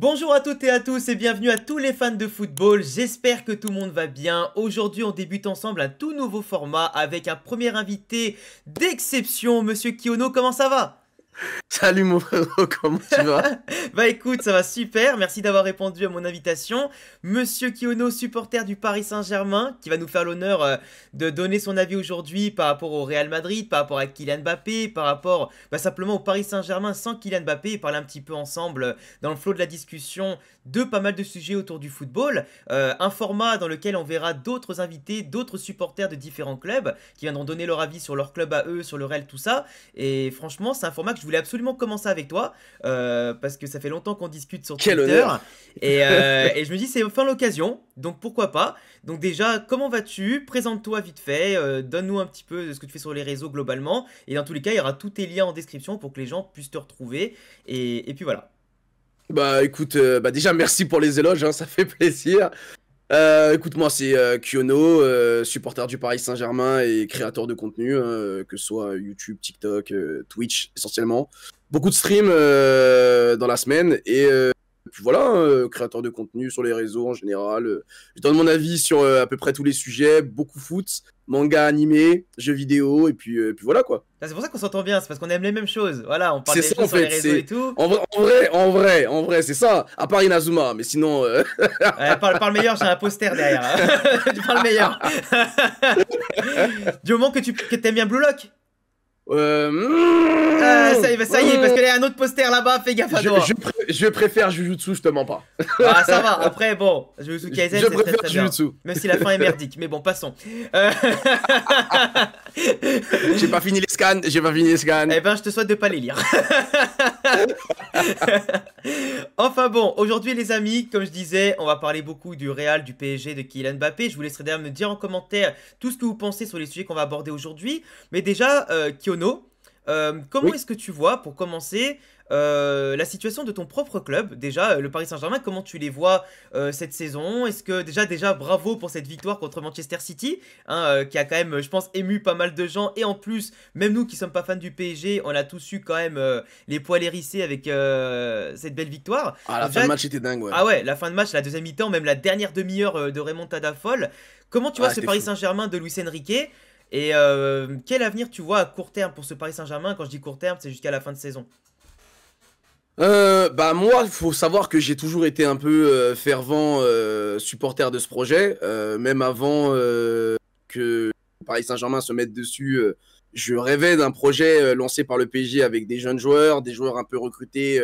Bonjour à toutes et à tous et bienvenue à tous les fans de football, j'espère que tout le monde va bien. Aujourd'hui on débute ensemble un tout nouveau format avec un premier invité d'exception, Monsieur Kiono, comment ça va? Salut mon frérot, comment tu vas? Bah écoute, ça va super, merci d'avoir répondu à mon invitation. Monsieur Kiono, supporter du Paris Saint-Germain, qui va nous faire l'honneur de donner son avis aujourd'hui par rapport au Real Madrid, par rapport à Kylian Mbappé, par rapport simplement au Paris Saint-Germain sans Kylian Mbappé, et parler un petit peu ensemble dans le flot de la discussion de pas mal de sujets autour du football. Un format dans lequel on verra d'autres invités, d'autres supporters de différents clubs, qui viendront donner leur avis sur leur club à eux, sur le Real, tout ça. Et franchement, c'est un format que je voulais absolument commencer avec toi, parce que ça fait longtemps qu'on discute sur Quel Twitter, honneur! et je me dis c'est enfin l'occasion, donc pourquoi pas. Donc déjà, comment vas-tu? Présente-toi vite fait, donne-nous un petit peu ce que tu fais sur les réseaux globalement, et dans tous les cas, il y aura tous tes liens en description pour que les gens puissent te retrouver, et puis voilà. Bah écoute, déjà merci pour les éloges, hein, ça fait plaisir. Écoute, moi c'est Kiono, supporter du Paris Saint-Germain et créateur de contenu, que ce soit YouTube, TikTok, Twitch essentiellement. Beaucoup de streams dans la semaine et puis voilà, créateur de contenu sur les réseaux en général. Je donne mon avis sur à peu près tous les sujets, beaucoup foot, manga animé, jeux vidéo et puis voilà quoi. Ah, c'est pour ça qu'on s'entend bien, c'est parce qu'on aime les mêmes choses. Voilà, on parle C'est des ça choses en sur les fait, réseaux et c'est tout. en vrai, c'est ça. À part Inazuma, mais sinon, Ouais, parle meilleur, j'ai un poster derrière. Tu parles meilleur. Du moment que tu que t'aimes bien Blue Lock. euh, Ça y est, parce qu'il y a un autre poster là-bas, fais gaffe à toi. je préfère Jujutsu, je te mens pas. Ah, ça va, après, bon, Jujutsu Kaisen, Je c'est très préfère très bien. Jujutsu. Même si la fin est merdique, mais bon, passons. Euh, J'ai pas fini les scans. Eh ben, je te souhaite de pas les lire. Enfin bon, aujourd'hui les amis, comme je disais, on va parler beaucoup du Real, du PSG, de Kylian Mbappé. Je vous laisserai d'ailleurs me dire en commentaire tout ce que vous pensez sur les sujets qu'on va aborder aujourd'hui. Mais déjà, Kiono, comment Oui. est-ce que tu vois, pour commencer, la situation de ton propre club, déjà, le Paris Saint-Germain, comment tu les vois cette saison? Est-ce que déjà, bravo pour cette victoire contre Manchester City, hein, qui a quand même, je pense, ému pas mal de gens. Et en plus, même nous qui sommes pas fans du PSG, on a tous eu quand même les poils hérissés avec cette belle victoire. Ah, la Donc fin de déjà, match était dingue, ouais. ah ouais, la fin de match, la deuxième mi-temps, même la dernière demi-heure de remontada folle. Comment tu vois Ah, ce c'était Paris fou. Saint-Germain de Luis Enrique? Et quel avenir tu vois à court terme pour ce Paris Saint-Germain? Quand je dis court terme, c'est jusqu'à la fin de saison. Bah moi, faut savoir que j'ai toujours été un peu fervent supporter de ce projet, même avant que Paris Saint-Germain se mette dessus. Je rêvais d'un projet lancé par le PSG avec des jeunes joueurs, des joueurs un peu recrutés,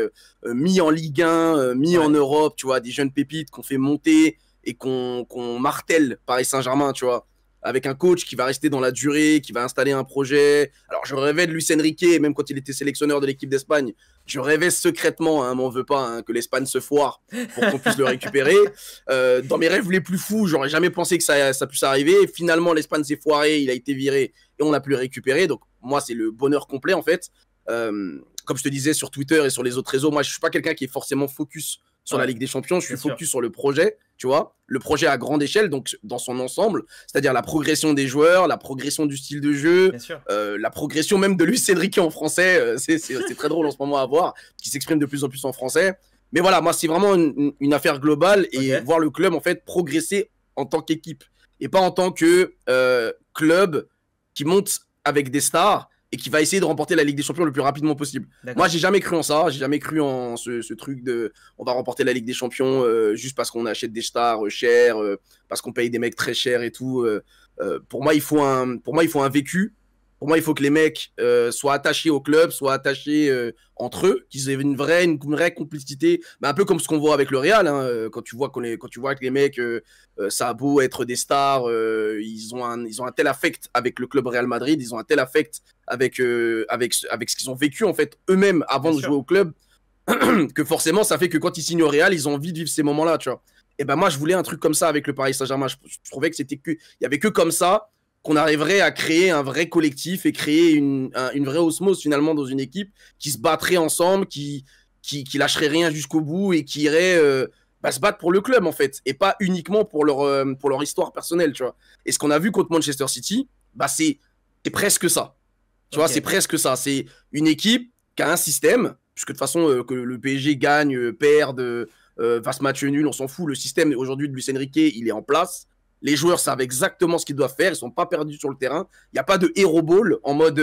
mis en Ligue 1, mis en Ouais, Europe, tu vois, des jeunes pépites qu'on fait monter et qu'on martèle Paris Saint-Germain, tu vois, avec un coach qui va rester dans la durée, qui va installer un projet. Alors je rêvais de Luis Enrique, même quand il était sélectionneur de l'équipe d'Espagne, je rêvais secrètement, hein, m'en veux pas, hein, que l'Espagne se foire pour qu'on puisse le récupérer. Dans mes rêves les plus fous, j'aurais jamais pensé que ça puisse arriver. Et finalement, l'Espagne s'est foirée, il a été viré et on n'a plus récupéré. Donc moi, c'est le bonheur complet en fait. Comme je te disais sur Twitter et sur les autres réseaux, moi, je suis pas quelqu'un qui est forcément focus sur la ouais, Ligue des Champions. Je bien suis sûr, focus sur le projet, tu vois, le projet à grande échelle, donc dans son ensemble, c'est-à-dire la progression des joueurs, la progression du style de jeu, bien sûr. la progression même de Luis Enrique en français, c'est très drôle en ce moment à voir, qui s'exprime de plus en plus en français. Mais voilà, moi, c'est vraiment une affaire globale et Ok. voir le club, en fait, progresser en tant qu'équipe et pas en tant que club qui monte avec des stars et qui va essayer de remporter la Ligue des Champions le plus rapidement possible. Moi, D'accord. j'ai jamais cru en ça, j'ai jamais cru en ce truc de on va remporter la Ligue des Champions juste parce qu'on achète des stars chères, parce qu'on paye des mecs très chers et tout. Pour moi, pour moi, il faut un vécu. Pour moi, il faut que les mecs soient attachés au club, soient attachés entre eux, qu'ils aient une vraie complicité, bah, un peu comme ce qu'on voit avec le Real. Hein, quand tu vois que les mecs, ça a beau être des stars, ils ont un tel affect avec le club Real Madrid, ils ont un tel affect avec ce qu'ils ont vécu en fait eux-mêmes Bien avant de jouer sûr. au club, que forcément, ça fait que quand ils signent au Real, ils ont envie de vivre ces moments-là, tu vois. Et ben moi, je voulais un truc comme ça avec le Paris Saint-Germain. Je trouvais que il y avait que comme ça qu'on arriverait à créer un vrai collectif et créer une vraie osmose finalement dans une équipe qui se battrait ensemble, qui lâcherait rien jusqu'au bout et qui irait se battre pour le club en fait et pas uniquement pour leur histoire personnelle, tu vois. Et ce qu'on a vu contre Manchester City, bah c'est presque ça. Tu vois, c'est Ok. presque ça. C'est une équipe qui a un système, puisque de toute façon, que le PSG gagne, perde, va se match nul, on s'en fout. Le système aujourd'hui de Luis Enrique, il est en place. Les joueurs savent exactement ce qu'ils doivent faire. Ils sont pas perdus sur le terrain. Il n'y a pas de hero ball en mode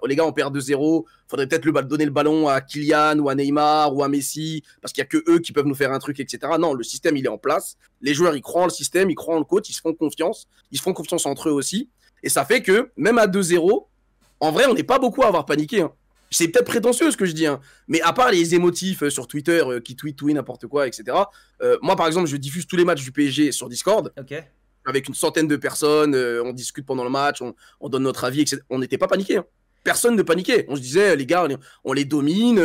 les gars, on perd 2-0. Faudrait peut-être donner le ballon à Kylian ou à Neymar ou à Messi parce qu'il n'y a que eux qui peuvent nous faire un truc, etc. Non, le système, il est en place. Les joueurs, ils croient en le système, ils croient en le coach, ils se font confiance. Ils se font confiance entre eux aussi. Et ça fait que, même à 2-0, en vrai, on n'est pas beaucoup à avoir paniqué. Hein. C'est peut-être prétentieux ce que je dis, hein. Mais à part les émotifs sur Twitter qui tweetent tout et n'importe quoi, etc. Moi, par exemple, je diffuse tous les matchs du PSG sur Discord. Ok. Avec une centaine de personnes, on discute pendant le match, on donne notre avis, etc. On n'était pas paniqué. Hein. Personne ne paniquait. On se disait, les gars, on les domine,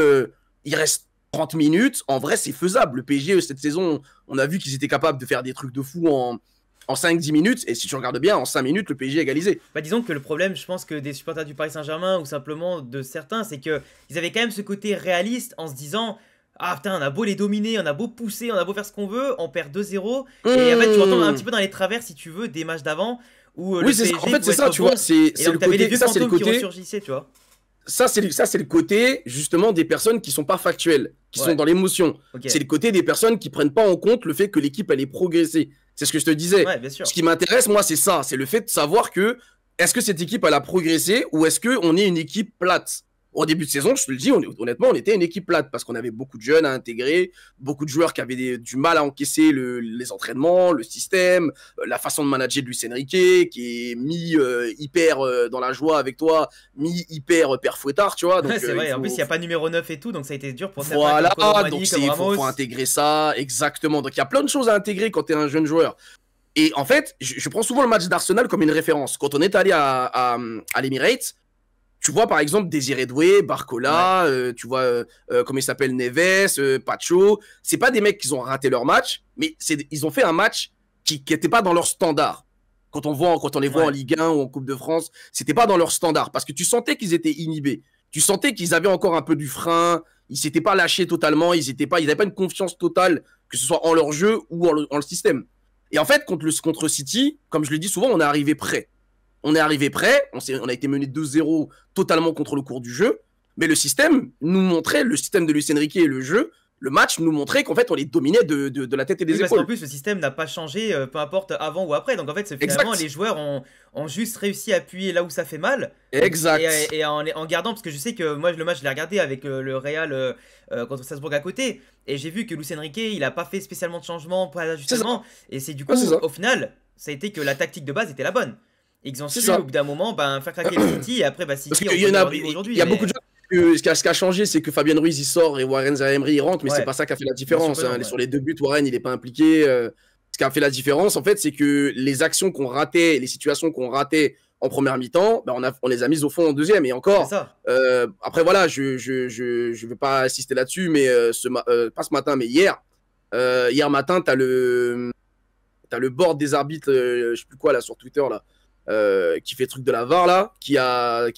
il reste 30 minutes. En vrai, c'est faisable. Le PSG, cette saison, on a vu qu'ils étaient capables de faire des trucs de fou en 5-10 minutes. Et si tu regardes bien, en 5 minutes, le PSG a égalisé. Bah disons que le problème, je pense que des supporters du Paris Saint-Germain ou simplement de certains, c'est qu'ils avaient quand même ce côté réaliste en se disant... Ah putain, on a beau les dominer, on a beau pousser, on a beau faire ce qu'on veut, on perd 2-0. Et en fait, tu retombes un petit peu dans les travers, si tu veux, des matchs d'avant où le PSG en fait, c'est ça, tu vois. C'est le côté, ça, c'est le côté qui ressurgissaient, tu vois. Ça, c'est le côté, justement, des personnes qui sont pas factuelles, qui sont dans l'émotion. Okay. C'est le côté des personnes qui prennent pas en compte le fait que l'équipe, elle ait progressé. C'est ce que je te disais. Ouais, bien sûr. Ce qui m'intéresse, moi, c'est ça. C'est le fait de savoir que, est-ce que cette équipe, elle a progressé ou est-ce qu'on est une équipe plate? Au début de saison, je te le dis, honnêtement, on était une équipe plate parce qu'on avait beaucoup de jeunes à intégrer, beaucoup de joueurs qui avaient du mal à encaisser les entraînements, le système, la façon de manager de Luis Enrique, qui est mis hyper dans la joie avec toi, mis hyper père fouettard, tu vois. Ouais, c'est vrai, en plus, il n'y a pas numéro 9 et tout, donc ça a été dur pour certains. Voilà, donc il faut intégrer ça, exactement. Donc il y a plein de choses à intégrer quand tu es un jeune joueur. Et en fait, je prends souvent le match d'Arsenal comme une référence. Quand on est allé à l'Emirates, tu vois par exemple Désiré Doué, Barcola, tu vois comment il s'appelle, Neves, Pacho. C'est pas des mecs qui ont raté leur match, mais ils ont fait un match qui n'était pas dans leur standard. Quand on les voit en Ligue 1 ou en Coupe de France, c'était pas dans leur standard parce que tu sentais qu'ils étaient inhibés. Tu sentais qu'ils avaient encore un peu du frein. Ils s'étaient pas lâchés totalement. Ils n'avaient pas une confiance totale, que ce soit en leur jeu ou en le système. Et en fait, contre City, comme je le dis souvent, on est arrivé prêt. On est arrivé prêt, on a été mené 2-0 totalement contre le cours du jeu, mais le système nous montrait, le système de Luis Enrique et le jeu, le match nous montrait qu'en fait on les dominait de la tête et des épaules. Parce qu'en plus le système n'a pas changé, peu importe avant ou après, donc en fait finalement les joueurs ont juste réussi à appuyer là où ça fait mal. Exact. Et en gardant, parce que je sais que moi le match je l'ai regardé avec le Real contre Strasbourg à côté, et j'ai vu que Luis Enrique il a pas fait spécialement de changement pour l'ajustement, et c'est du coup au final ça a été que la tactique de base était la bonne. Ils ont su au bout d'un moment faire craquer le City et après City aujourd'hui. Il y a beaucoup de gens ce qui a changé, c'est que Fabien Ruiz il sort et Warren Zaïre-Emery il rentre, mais c'est pas ça qui a fait la différence. Sur les 2 buts, Warren il est pas impliqué. Ce qui a fait la différence en fait, c'est que les actions qu'on ratait, les situations qu'on ratait en première mi-temps, on les a mises au fond en deuxième et encore. Après voilà, je vais pas insister là-dessus, mais pas ce matin, mais hier matin, t'as le board des arbitres, je sais plus quoi là sur Twitter là. Qui fait truc de la VAR là, qui a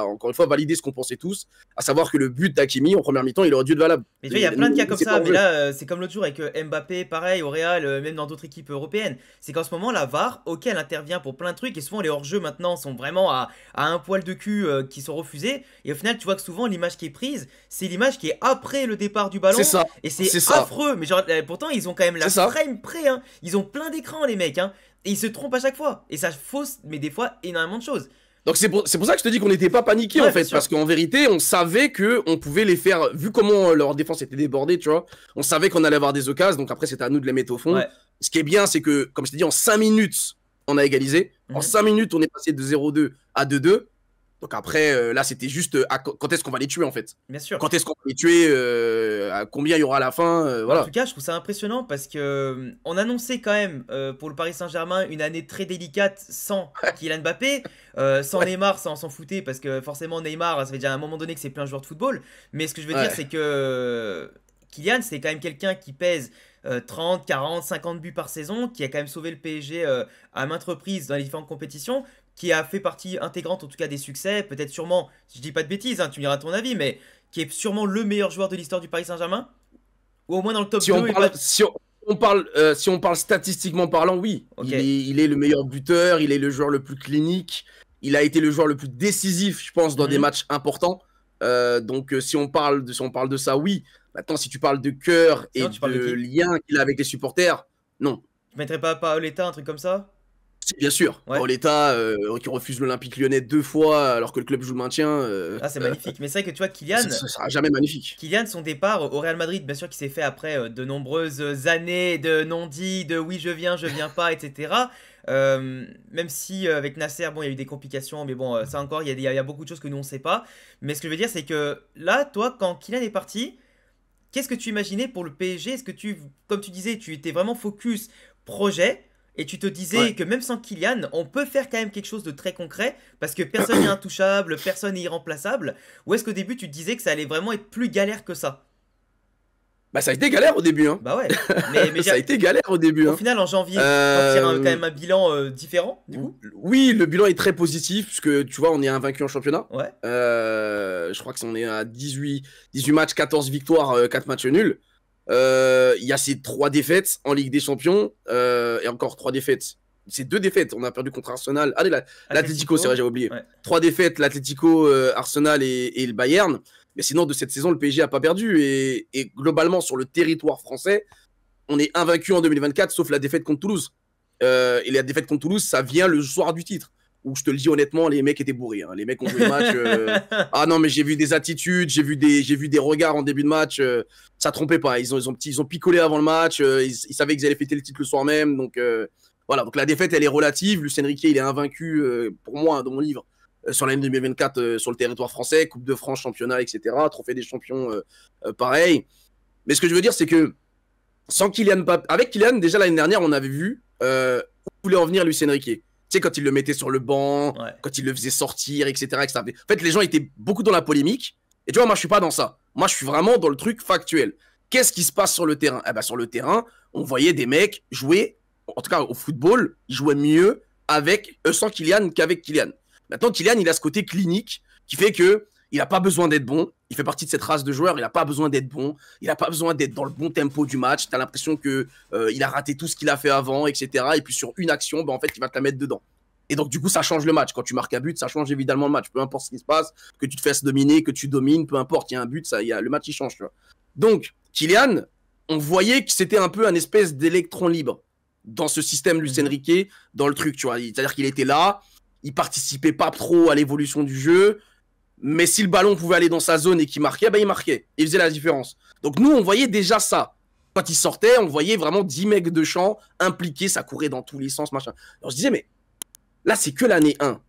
encore une fois validé ce qu'on pensait tous, à savoir que le but d'Hakimi en première mi-temps il aurait dû être valable. Mais tu vois, il y a plein de cas comme ça, mais là c'est comme l'autre jour avec Mbappé, pareil au Real, même dans d'autres équipes européennes. C'est qu'en ce moment la VAR, ok, elle intervient pour plein de trucs et souvent les hors-jeux maintenant sont vraiment à un poil de cul qui sont refusés. Et au final, tu vois que souvent l'image qui est prise, c'est l'image qui est après le départ du ballon. C'est ça. Et c'est affreux, mais genre pourtant ils ont quand même la frame près, hein. Ils ont plein d'écrans les mecs, hein. Et ils se trompent à chaque fois. Et ça fausse, mais des fois, énormément de choses. Donc c'est pour ça que je te dis qu'on n'était pas paniqué en fait. Parce qu'en vérité, on savait qu'on pouvait les faire, vu comment leur défense était débordée, tu vois. On savait qu'on allait avoir des occasions, donc après c'était à nous de les mettre au fond. Ce qui est bien, c'est que, comme je t'ai dit, en 5 minutes, on a égalisé. En 5 minutes, on est passé de 0-2 à 2-2. Donc après, là, c'était juste quand est-ce qu'on va les tuer en fait. Bien sûr. Quand est-ce qu'on va les tuer, à combien il y aura à la fin, voilà. En tout cas, je trouve ça impressionnant parce que on annonçait quand même pour le Paris Saint-Germain une année très délicate sans Kylian Mbappé, sans Neymar, ça on s'en foutait parce que forcément Neymar, ça fait déjà un moment donné que c'est plus un joueur de football. Mais ce que je veux dire, c'est que Kylian, c'est quand même quelqu'un qui pèse 30, 40, 50 buts par saison, qui a quand même sauvé le PSG à maintes reprises dans les différentes compétitions, qui a fait partie intégrante en tout cas des succès, peut-être sûrement, si je dis pas de bêtises, hein, tu me diras ton avis, mais qui est sûrement le meilleur joueur de l'histoire du Paris Saint-Germain, ou au moins dans le top 2. Si on parle statistiquement parlant, oui. Il est le meilleur buteur, il est le joueur le plus clinique, il a été le joueur le plus décisif, je pense, dans des matchs importants. Donc si on parle de ça, oui. Maintenant, si tu parles de cœur et Sinon, tu parles de de qui? lien qu'il a avec les supporters, non. Tu mettrais pas Paoletta, un truc comme ça? Si, bien sûr, Ouais. Paoletta, qui refuse l'Olympique Lyonnais 2 fois alors que le club joue le maintien, Ah, c'est magnifique. Mais c'est vrai que tu vois, ça sera jamais magnifique. Kylian, son départ au Real Madrid, bien sûr qu'il s'est fait après de nombreuses années de non-dits, de oui je viens pas, etc. Même si avec Nasser, bon, il y a eu des complications, mais bon, ça encore, il y a beaucoup de choses que nous on sait pas. Mais ce que je veux dire, c'est que là, toi, quand Kylian est parti, qu'est-ce que tu imaginais pour le PSG? Est-ce que comme tu disais, tu étais vraiment focus projet et tu te disais Ouais. que même sans Kylian, on peut faire quand même quelque chose de très concret parce que personne n'est intouchable, personne n'est irremplaçable? Ou est-ce qu'au début tu te disais que ça allait vraiment être plus galère que ça? Bah, ça a été galère au début, hein. Bah ouais, mais Ça a été galère au début, au hein. final en janvier, tu t'en tires quand Euh, même un bilan différent du coup? Oui, le bilan est très positif, puisque tu vois, on est invaincu en championnat. Ouais, Je crois que on est à 18 matchs, 14 victoires, 4 matchs nuls. Il y a ces 3 défaites en Ligue des Champions, et encore 3 défaites. C'est 2 défaites. On a perdu contre Arsenal. Allez, l'Atlético, c'est vrai, j'avais oublié. Ouais. 3 défaites, l'Atlético, Arsenal et le Bayern. Mais sinon, de cette saison, le PSG a pas perdu. Et globalement, sur le territoire français, on est invaincu en 2024, sauf la défaite contre Toulouse. Et la défaite contre Toulouse, ça vient le soir du titre. Où je te le dis honnêtement, les mecs étaient bourrés, hein. Les mecs ont joué le match. Ah non, mais j'ai vu des attitudes, j'ai vu des regards en début de match. Ça trompait pas. Ils ont picolé avant le match. Ils savaient qu'ils allaient fêter le titre le soir même. Donc voilà. Donc la défaite, elle est relative. Lucien Riquet, il est invaincu, pour moi, dans mon livre, sur l'année 2024, sur le territoire français. Coupe de France, championnat, etc. Trophée des champions, pareil. Mais ce que je veux dire, c'est que sans Kylian Mbappé, avec Kylian, déjà l'année dernière, on avait vu où voulait en venir Lucien Riquet. Tu sais, quand il le mettait sur le banc, ouais. quand il le faisait sortir, etc., etc. En fait, les gens étaient beaucoup dans la polémique. Et tu vois, moi, je suis pas dans ça. Moi, je suis vraiment dans le truc factuel. Qu'est-ce qui se passe sur le terrain? Eh ben, sur le terrain, on voyait des mecs jouer, en tout cas au football, ils jouaient mieux sans Kylian qu'avec Kylian. Maintenant, Kylian, il a ce côté clinique qui fait que il n'a pas besoin d'être bon. Il fait partie de cette race de joueurs. Il n'a pas besoin d'être bon. Il n'a pas besoin d'être dans le bon tempo du match. Tu as l'impression que il a raté tout ce qu'il a fait avant, etc. Et puis sur une action, ben, en fait, il va te la mettre dedans. Et donc, du coup, ça change le match. Quand tu marques un but, ça change évidemment le match. Peu importe ce qui se passe, que tu te fasses dominer, que tu domines, peu importe, il y a un but, le match, il change. Tu vois. Donc, Kylian, on voyait que c'était un peu un espèce d'électron libre dans ce système Luis Enrique, dans le truc. Tu vois. C'est-à-dire qu'il était là, il participait pas trop à l'évolution du jeu. Mais si le ballon pouvait aller dans sa zone et qu'il marquait, ben il marquait. Il faisait la différence. Donc nous, on voyait déjà ça. Quand il sortait, on voyait vraiment 10 mecs de champ impliqués, ça courait dans tous les sens, machin. Alors je disais, mais là, c'est que l'année 1.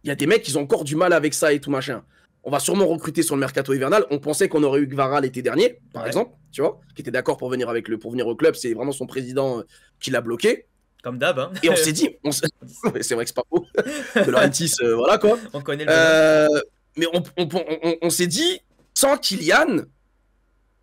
Il y a des mecs qui ont encore du mal avec ça et tout, machin. On va sûrement recruter sur le mercato hivernal. On pensait qu'on aurait eu Gvara l'été dernier, par exemple, tu vois, qui était d'accord pour venir au club. C'est vraiment son président qui l'a bloqué. Comme d'hab, hein. Et on s'est dit, c'est vrai que c'est pas faux. De Laurentiis, voilà quoi. On connaît le Mais on s'est dit, sans Kylian,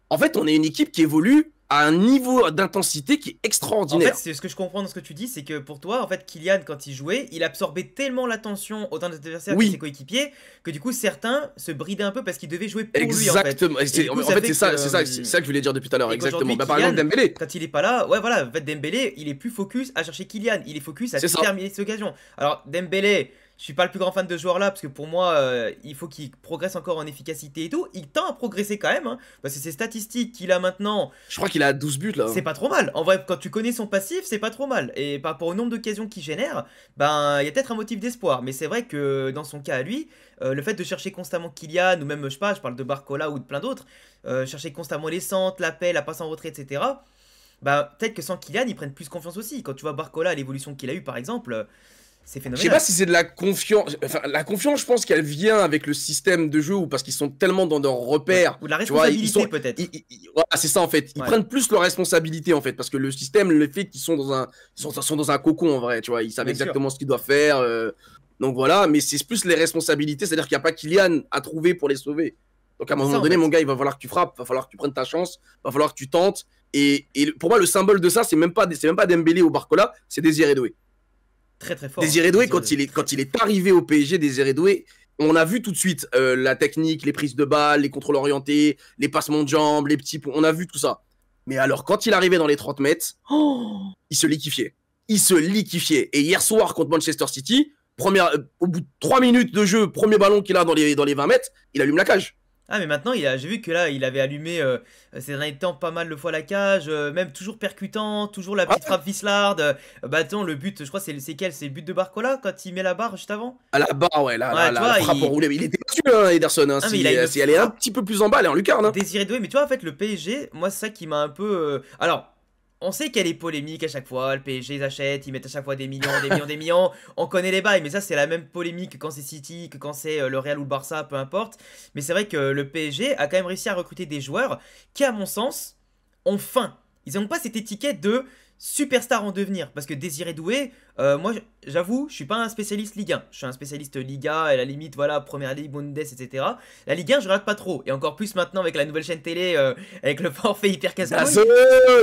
en fait, on est une équipe qui évolue à un niveau d'intensité qui est En extraordinaire. fait, c'est ce que je comprends dans ce que tu dis, c'est que pour toi, en fait, Kylian, quand il jouait, il absorbait tellement l'attention autant des adversaires que ses coéquipiers que du coup, certains se bridaient un peu parce qu'ils devaient jouer pour Exactement. lui, en fait. En fait, c'est ça que je voulais dire depuis tout à l'heure. Exactement. Bah, par exemple, Dembélé. Quand il est pas là, ouais, voilà, en fait, Dembélé, il est plus focus à chercher Kylian, il est focus à terminer cette occasion. Alors, Dembélé, je suis pas le plus grand fan de ce joueur là parce que pour moi il faut qu'il progresse encore en efficacité et tout. Il tend à progresser quand même, hein, parce que ces statistiques qu'il a maintenant, je crois qu'il a 12 buts là. c'est pas trop mal. En vrai, quand tu connais son passif, c'est pas trop mal. Et par rapport au nombre d'occasions qu'il génère, ben il y a peut-être un motif d'espoir. Mais c'est vrai que dans son cas à lui, le fait de chercher constamment Kylian ou même je sais pas, je parle de Barcola ou de plein d'autres, chercher constamment les centres, l'appel, la passe en retrait, etc. Bah peut-être que sans Kylian, ils prennent plus confiance aussi. Quand tu vois Barcola, l'évolution qu'il a eu par exemple. C'est Je phénoménal. sais pas si c'est de la confiance. Enfin, la confiance, je pense qu'elle vient avec le système de jeu ou parce qu'ils sont tellement dans leurs repères. Ou de la responsabilité peut-être. Voilà, c'est ça en fait. Ils prennent plus leur responsabilité en fait parce que le système, le fait qu'ils sont dans un cocon en vrai. Tu vois, ils savent exactement ce qu'ils doivent faire. Donc voilà, mais c'est plus les responsabilités, c'est-à-dire qu'il n'y a pas Kylian à trouver pour les sauver. Donc à un moment donné, mon gars, il va falloir que tu frappes, il va falloir que tu prennes ta chance, il va falloir que tu tentes. Et pour moi, le symbole de ça, c'est même pas Dembélé ou Barcola, c'est Désiré Doué. Très très fort. Désiré Doué, quand il est arrivé au PSG, Désiré Doué, on a vu tout de suite la technique, les prises de balles, les contrôles orientés, les passements de jambes, les petits ponts, on a vu tout ça. Mais alors, quand il arrivait dans les 30 mètres, il se liquéfiait. Il se liquéfiait. Et hier soir, contre Manchester City, au bout de 3 minutes de jeu, premier ballon qu'il a dans les 20 mètres, il allume la cage. Ah mais maintenant j'ai vu que là il avait allumé ces derniers temps pas mal de fois la cage, même toujours percutant, toujours la Ah, petite frappe Vislarde. Bah attends le but, je crois c'est quel? C'est le but de Barcola quand il met la barre juste avant? à la barre, ouais, Ouais tu la vois frappe il... enroulée. Mais il était battu, hein, Ederson. Hein, Ah mais il a une si elle est un frappe petit peu plus en bas, elle est en lucarne. Hein. Désiré Doué, mais tu vois en fait le PSG, moi c'est ça qui m'a un peu... Alors, on sait qu'elle est polémique à chaque fois, le PSG ils achètent, ils mettent à chaque fois des millions, des millions, des millions, on connaît les bails, mais ça c'est la même polémique que quand c'est City, que quand c'est le Real ou le Barça, peu importe. Mais c'est vrai que le PSG a quand même réussi à recruter des joueurs qui à mon sens ont faim. Ils n'ont pas cette étiquette de superstar en devenir, parce que Désiré Doué, moi j'avoue, je suis pas un spécialiste Ligue 1, je suis un spécialiste Liga, à la limite voilà, Première Ligue, Bundes, etc. La Ligue 1 je regarde pas trop, et encore plus maintenant avec la nouvelle chaîne télé, avec le forfait hyper La casse-couille. zone.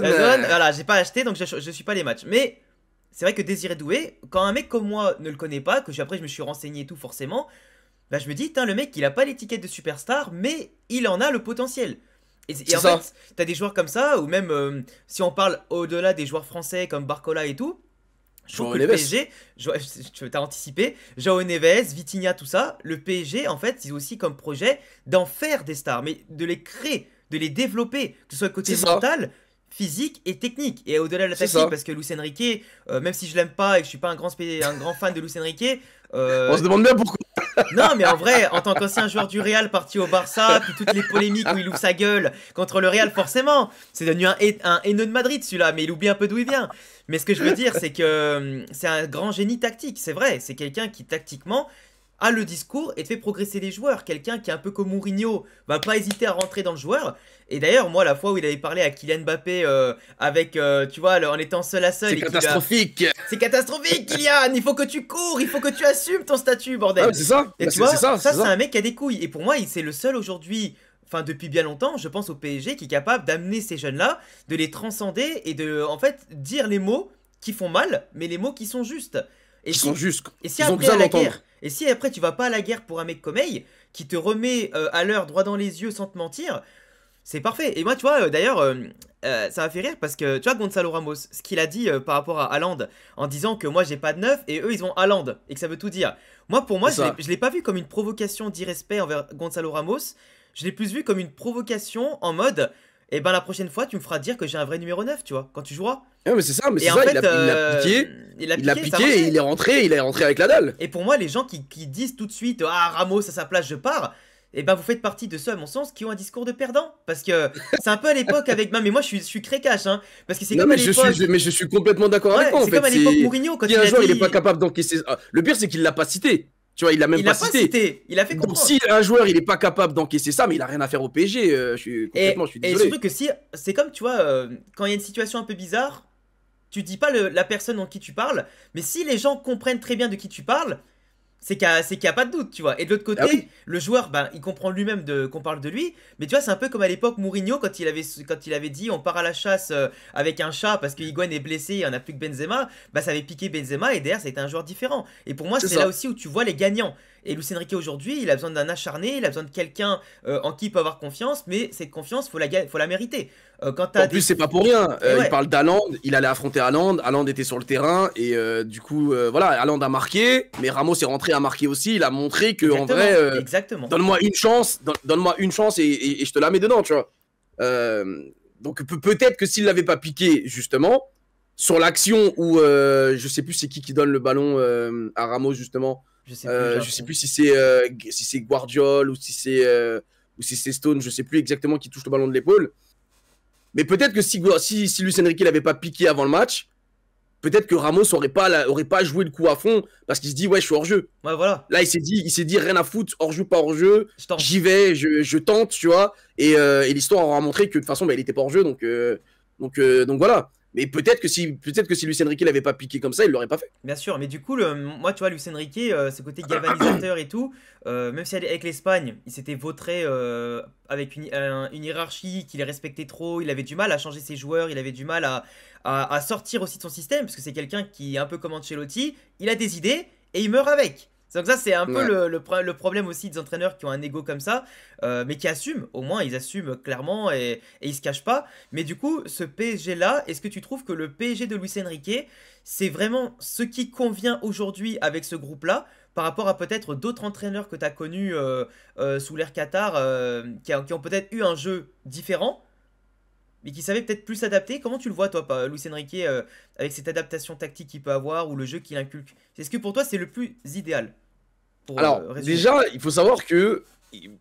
La zone, voilà, j'ai pas acheté donc je suis pas les matchs. Mais c'est vrai que Désiré Doué, quand un mec comme moi ne le connaît pas, après je me suis renseigné et tout forcément, bah je me dis, le mec il a pas l'étiquette de superstar, mais il en a le potentiel. Et C'est en ça. fait, t'as des joueurs comme ça, ou même si on parle au-delà des joueurs français comme Barcola et tout, je trouve que Joao le Neves. PSG, tu t'as anticipé, Joao Neves, Vitinha, tout ça, le PSG en fait, c'est aussi comme projet d'en faire des stars, mais de les créer, de les développer, que ce soit le côté C'est ça. mental, physique et technique. Et au-delà de la C'est tactique, ça. parce que Luis Enrique, même si je l'aime pas et que je suis pas un grand fan de Luis Enrique, On euh, se demande bien pourquoi. non, mais en vrai, en tant qu'ancien joueur du Real parti au Barça, puis toutes les polémiques où il ouvre sa gueule contre le Real, forcément, c'est devenu un haineux de Madrid celui-là, mais il oublie un peu d'où il vient. Mais ce que je veux dire, c'est que c'est un grand génie tactique, c'est vrai, c'est quelqu'un qui tactiquement a le discours et te fait progresser les joueurs. Quelqu'un qui est un peu comme Mourinho va pas hésiter à rentrer dans le joueur. Et d'ailleurs, moi, la fois où il avait parlé à Kylian Mbappé avec, tu vois, en étant seul à seul C'est et qu'il a... catastrophique. C'est catastrophique, Kylian! Il faut que tu cours, il faut que tu assumes ton statut, Ah, bordel! mais c'est ça. Et Bah, tu vois, c'est ça. ça C'est c'est ça. un mec qui a des couilles. Et pour moi, c'est le seul aujourd'hui, enfin depuis bien longtemps, je pense au PSG, qui est capable d'amener ces jeunes-là, de les transcender et de, en fait, dire les mots qui font mal, mais les mots qui sont justes. Et Qui sont si, justes. et si Ils ont après à besoin la guerre, d'entendre. et si après tu vas pas à la guerre pour un mec comme Hey, qui te remet à l'heure droit dans les yeux sans te mentir, c'est parfait. Et moi, tu vois, d'ailleurs, ça m'a fait rire parce que, tu vois, Gonzalo Ramos, ce qu'il a dit par rapport à Haaland, en disant que moi j'ai pas de neuf et eux ils ont Haaland, et que ça veut tout dire. Moi, pour moi, C'est ça. je l'ai pas vu comme une provocation d'irrespect envers Gonzalo Ramos, je l'ai plus vu comme une provocation en mode, eh ben la prochaine fois, tu me feras dire que j'ai un vrai numéro 9 tu vois, quand tu joueras. Ouais, mais c'est ça. Mais Et c'est en ça. fait, Il l'a piqué. il a Il l'a piqué, ça piqué et marchait. il est rentré avec la dalle. Et pour moi, les gens qui disent tout de suite ah Ramos à sa place je pars, et ben vous faites partie de ceux à mon sens qui ont un discours de perdant parce que c'est un peu à l'époque avec non mais moi je suis très cash hein parce que c'est Non, comme à l'époque mais je suis complètement d'accord avec ouais toi, en c'est fait. comme à l'époque Mourinho quand Si il un a joueur, il est dit pas capable d'encaisser. Le pire, c'est qu'il l'a pas cité. Tu vois, il l'a même il pas l'a pas cité. cité il a fait Donc, comprendre si un joueur, il est pas capable d'encaisser ça, mais il a rien à faire au PSG, je suis et désolé. surtout que si c'est comme tu vois quand il y a une situation un peu bizarre tu dis pas la personne en qui tu parles mais si les gens comprennent très bien de qui tu parles c'est qu'il y a pas de doute, tu vois. Et de l'autre Ah côté, oui, le joueur, ben, il comprend lui-même qu'on parle de lui. Mais tu vois, c'est un peu comme à l'époque Mourinho quand il avait dit on part à la chasse avec un chat parce que Higuaín est blessé et on n'a plus que Benzema. Bah, ça avait piqué Benzema et derrière, ça a été un joueur différent. Et pour moi, c'est c'est là ça. aussi où tu vois les gagnants. Et Luis Enrique aujourd'hui, il a besoin d'un acharné, il a besoin de quelqu'un en qui il peut avoir confiance. Mais cette confiance, faut la mériter. Quand t'as En des. plus, c'est pas pour rien. Et Il ouais, parle d'Haaland, il allait affronter Haaland. Haaland était sur le terrain et du coup, voilà, Haaland a marqué, mais Ramos est rentré à marquer aussi. Il a montré que en exactement. vrai, Exactement. donne-moi une chance, donne-moi une chance et je te la mets dedans, tu vois. Euh, donc peut-être que s'il l'avait pas piqué justement sur l'action où je sais plus c'est qui donne le ballon à Ramos justement. Je sais plus, j'ai un Je sais trou. plus si c'est Guardiol ou si c'est Stone, je sais plus exactement qui touche le ballon de l'épaule. Mais peut-être que si Luis Enrique l'avait pas piqué avant le match, peut-être que Ramos aurait pas joué le coup à fond parce qu'il se dit ouais je suis hors jeu. Ouais, voilà. Là il s'est dit rien à foutre, hors jeu pas hors jeu, Je tente. j'y vais, je tente tu vois et l'histoire aura montré que de toute façon bah, il était pas hors jeu donc voilà. Mais peut-être que si Luis Enrique l'avait pas piqué comme ça il l'aurait pas fait. Bien sûr, mais du coup, moi, tu vois, Luis Enrique, ce côté galvanisateur et tout, même si avec l'Espagne, il s'était vautré avec une hiérarchie qu'il respectait trop, il avait du mal à changer ses joueurs, il avait du mal à sortir aussi de son système, parce que c'est quelqu'un qui est un peu comme Ancelotti, il a des idées et il meurt avec. Donc ça, c'est un peu Ouais. le problème aussi des entraîneurs qui ont un ego comme ça, mais qui assument, au moins ils assument clairement et ils se cachent pas. Mais du coup, ce PSG-là, est-ce que tu trouves que le PSG de Luis Enrique, c'est vraiment ce qui convient aujourd'hui avec ce groupe-là? par rapport à peut-être d'autres entraîneurs que tu as connus sous l'ère Qatar, qui ont peut-être eu un jeu différent, mais qui savaient peut-être plus s'adapter? Comment tu le vois, toi, Luis Enrique, avec cette adaptation tactique qu'il peut avoir ou le jeu qu'il inculque? Est-ce que pour toi, c'est le plus idéal pour Alors, résumer? déjà, il faut savoir que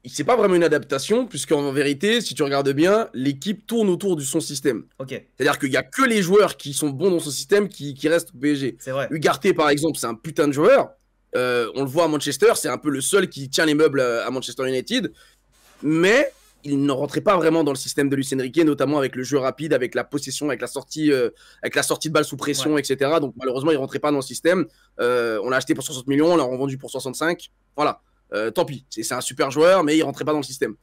c'est pas vraiment une adaptation, puisqu'en vérité, si tu regardes bien, l'équipe tourne autour de son système. Ok, C'est-à-dire qu'il y a que les joueurs qui sont bons dans son système qui restent au PSG. c'est vrai. Ugarte, par exemple, c'est un putain de joueur. On le voit à Manchester, c'est un peu le seul qui tient les meubles à Manchester United. Mais il ne rentrait pas vraiment dans le système de Luis Enrique, notamment avec le jeu rapide, avec la possession, avec la sortie de balle sous pression, Ouais. etc. Donc malheureusement, il ne rentrait pas dans le système. On l'a acheté pour 60 millions, on l'a revendu pour 65. Voilà. Tant pis, c'est un super joueur, mais il rentrait pas dans le système.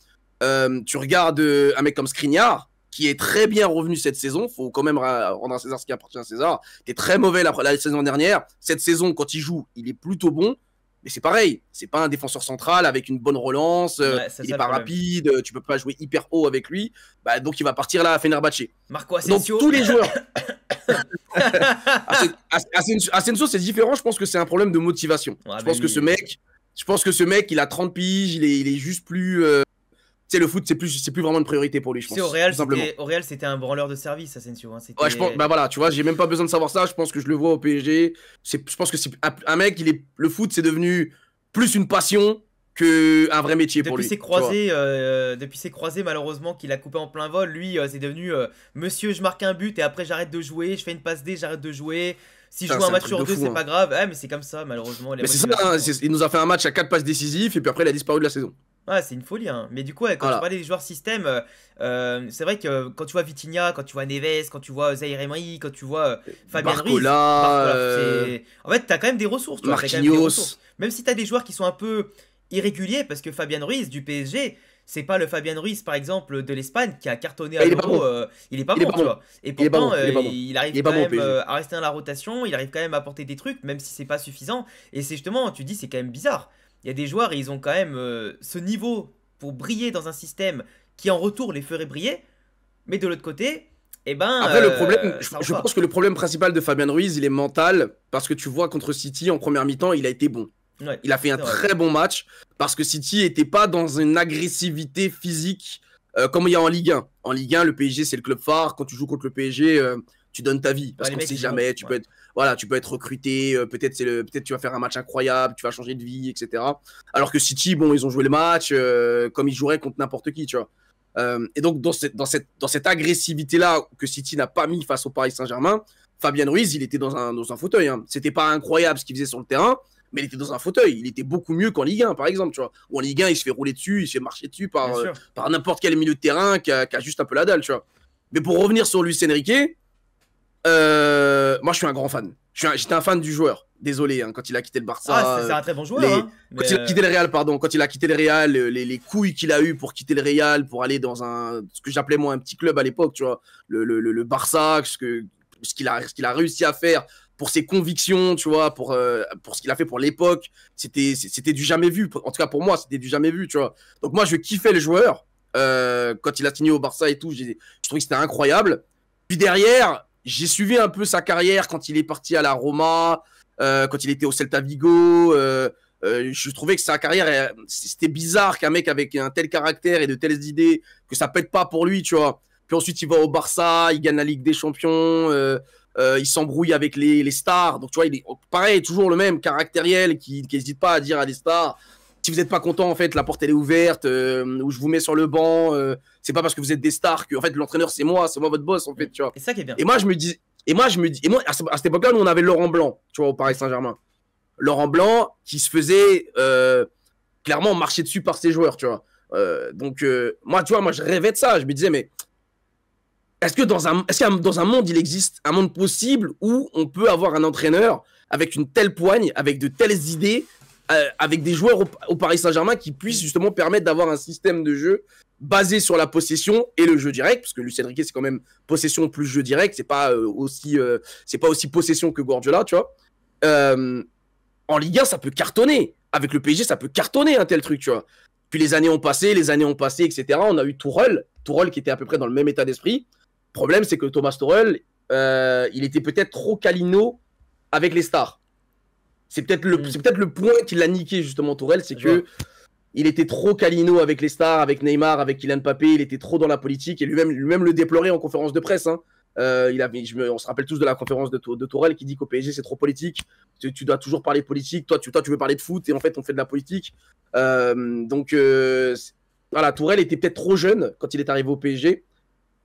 Tu regardes un mec comme Skriniar, qui est très bien revenu cette saison. Faut quand même rendre à César ce qui appartient à César. Il est très mauvais la saison dernière. Cette saison, quand il joue, il est plutôt bon. Mais c'est pareil, c'est pas un défenseur central avec une bonne relance. Ouais, c'est Il ça est le pas problème. rapide. Tu peux pas jouer hyper haut avec lui. Bah, donc il va partir là à Fenerbahçe. Marco Donc Asensio. tous les joueurs. Asensio, c'est différent. Je pense que c'est un problème de motivation. Ouais, Je mais pense que lui, ce mec, il a 30 piges, il est juste plus. Tu sais, le foot, c'est plus vraiment une priorité pour lui, je tu pense. sais, Tout simplement. Au Real, c'était un branleur de service, Asensio, hein. Ouais, je pense, bah voilà, tu vois, j'ai même pas besoin de savoir ça. Je pense que je le vois au PSG. Je pense que c'est un mec, le foot, c'est devenu plus une passion qu'un vrai métier pour lui. Depuis ses croisés, malheureusement, qu'il a coupé en plein vol, lui, c'est devenu monsieur, je marque un but et après j'arrête de jouer, je fais une passe D, j'arrête de jouer. Si je Putain, joue un c'est un match truc sur de deux, fou, c'est hein. pas grave. Ah, mais c'est comme ça, malheureusement. Mais c'est ça, hein, il nous a fait un match à 4 passes décisives et puis après il a disparu de la saison. Ouais, c'est une folie, hein. Mais du coup, ouais, quand tu Voilà. parlais des joueurs système, c'est vrai que quand tu vois Vitinha, quand tu vois Neves, quand tu vois Zaire Emery, quand tu vois Fabien Ruiz, Barcola, en fait, t'as quand même des ressources, tu vois. T'as quand même des ressources. Marquinhos. Même si t'as des joueurs qui sont un peu irréguliers, parce que Fabien Ruiz du PSG, c'est pas le Fabien Ruiz, par exemple, de l'Espagne qui a cartonné à Il est pas l'Euro. bon. Il est pas Il est bon, pas tu bon. vois. Et Il est pas pourtant, bon. Il est pas bon. il Il arrive est quand pas bon au même PSG. à rester dans la rotation, il arrive quand même à apporter des trucs, même si c'est pas suffisant. Et c'est justement, tu dis, c'est quand même bizarre. Il y a des joueurs, et ils ont quand même ce niveau pour briller dans un système qui en retour les ferait briller, mais de l'autre côté, eh ben, Après, le problème, ça roule je pense pas. que le problème principal de Fabien Ruiz, il est mental, parce que tu vois, contre City, en première mi-temps, il a été bon. Ouais, Il a fait un c'est vrai. très bon match, parce que City n'était pas dans une agressivité physique comme il y a en Ligue 1. En Ligue 1, le PSG, c'est le club phare. Quand tu joues contre le PSG, tu donnes ta vie, parce Ouais, les qu'on ne mecs, sait ils y vont. jamais, tu peux Ouais. être, voilà, tu peux être recruté, peut-être tu vas faire un match incroyable, tu vas changer de vie, etc. Alors que City, bon, ils ont joué le match comme ils joueraient contre n'importe qui, tu vois. Et donc, dans cette agressivité-là que City n'a pas mis face au Paris Saint-Germain, Fabien Ruiz, il était dans un fauteuil. Hein. C'était pas incroyable ce qu'il faisait sur le terrain, mais il était dans un fauteuil. Il était beaucoup mieux qu'en Ligue 1, par exemple. Tu vois. Ou en Ligue 1, il se fait rouler dessus, il se fait marcher dessus Bien sûr. par n'importe quel milieu de terrain qui a juste un peu la dalle. Tu vois. Mais pour revenir sur Luis Enrique, moi, je suis un grand fan. J'étais un fan du joueur. Désolé, hein, quand il a quitté le Barça. Ah, c'est un très bon joueur, hein. Quand Mais, il a quitté le Real, pardon, quand il a quitté le Real, les couilles qu'il a eu pour quitter le Real, pour aller dans ce que j'appelais moi un petit club à l'époque, tu vois, le Barça, ce qu'il a réussi à faire pour ses convictions, tu vois, pour ce qu'il a fait pour l'époque, c'était du jamais vu. En tout cas, pour moi, c'était du jamais vu, tu vois. Donc moi, je kiffais le joueur. Quand il a signé au Barça et tout, je trouvais que c'était incroyable. Puis derrière, j'ai suivi un peu sa carrière quand il est parti à la Roma, quand il était au Celta Vigo. Je trouvais que sa carrière, c'était bizarre qu'un mec avec un tel caractère et de telles idées, que ça pète pas pour lui, tu vois. Puis ensuite, il va au Barça, il gagne la Ligue des Champions, il s'embrouille avec les stars. Donc, tu vois, il est pareil, toujours le même caractériel qui n'hésite pas à dire à des stars, si vous n'êtes pas content, en fait, la porte elle est ouverte, ou je vous mets sur le banc. C'est pas parce que vous êtes des stars que, en fait, l'entraîneur c'est moi votre boss, en fait, tu vois. et ça qui est bien. Et moi, à cette époque-là, nous, on avait Laurent Blanc, tu vois, au Paris Saint-Germain. Laurent Blanc qui se faisait clairement marcher dessus par ses joueurs, tu vois. Donc, moi, tu vois, moi, je rêvais de ça. Je me disais, mais est-ce que dans un monde, il existe un monde possible où on peut avoir un entraîneur avec une telle poigne, avec de telles idées, avec des joueurs au Paris Saint-Germain qui puissent justement permettre d'avoir un système de jeu basé sur la possession et le jeu direct, parce que Luis Enrique, c'est quand même possession plus jeu direct, c'est pas aussi possession que Guardiola, tu vois. En Ligue 1, ça peut cartonner. Avec le PSG, ça peut cartonner un tel truc, tu vois. Puis les années ont passé, etc. On a eu Tourelle qui était à peu près dans le même état d'esprit. Le problème, c'est que Thomas Tuchel, il était peut-être trop câlino avec les stars. Hmm, c'est peut-être le point qui l'a niqué justement Tourelle, c'est je vois. que il était trop câlino avec les stars, avec Neymar, avec Kylian Mbappé, il était trop dans la politique et lui-même le déplorait en conférence de presse. Hein. On se rappelle tous de la conférence de Tourelle qui dit qu'au PSG c'est trop politique, tu dois toujours parler politique, toi tu veux parler de foot et en fait on fait de la politique. Donc voilà, Tourelle était peut-être trop jeune quand il est arrivé au PSG.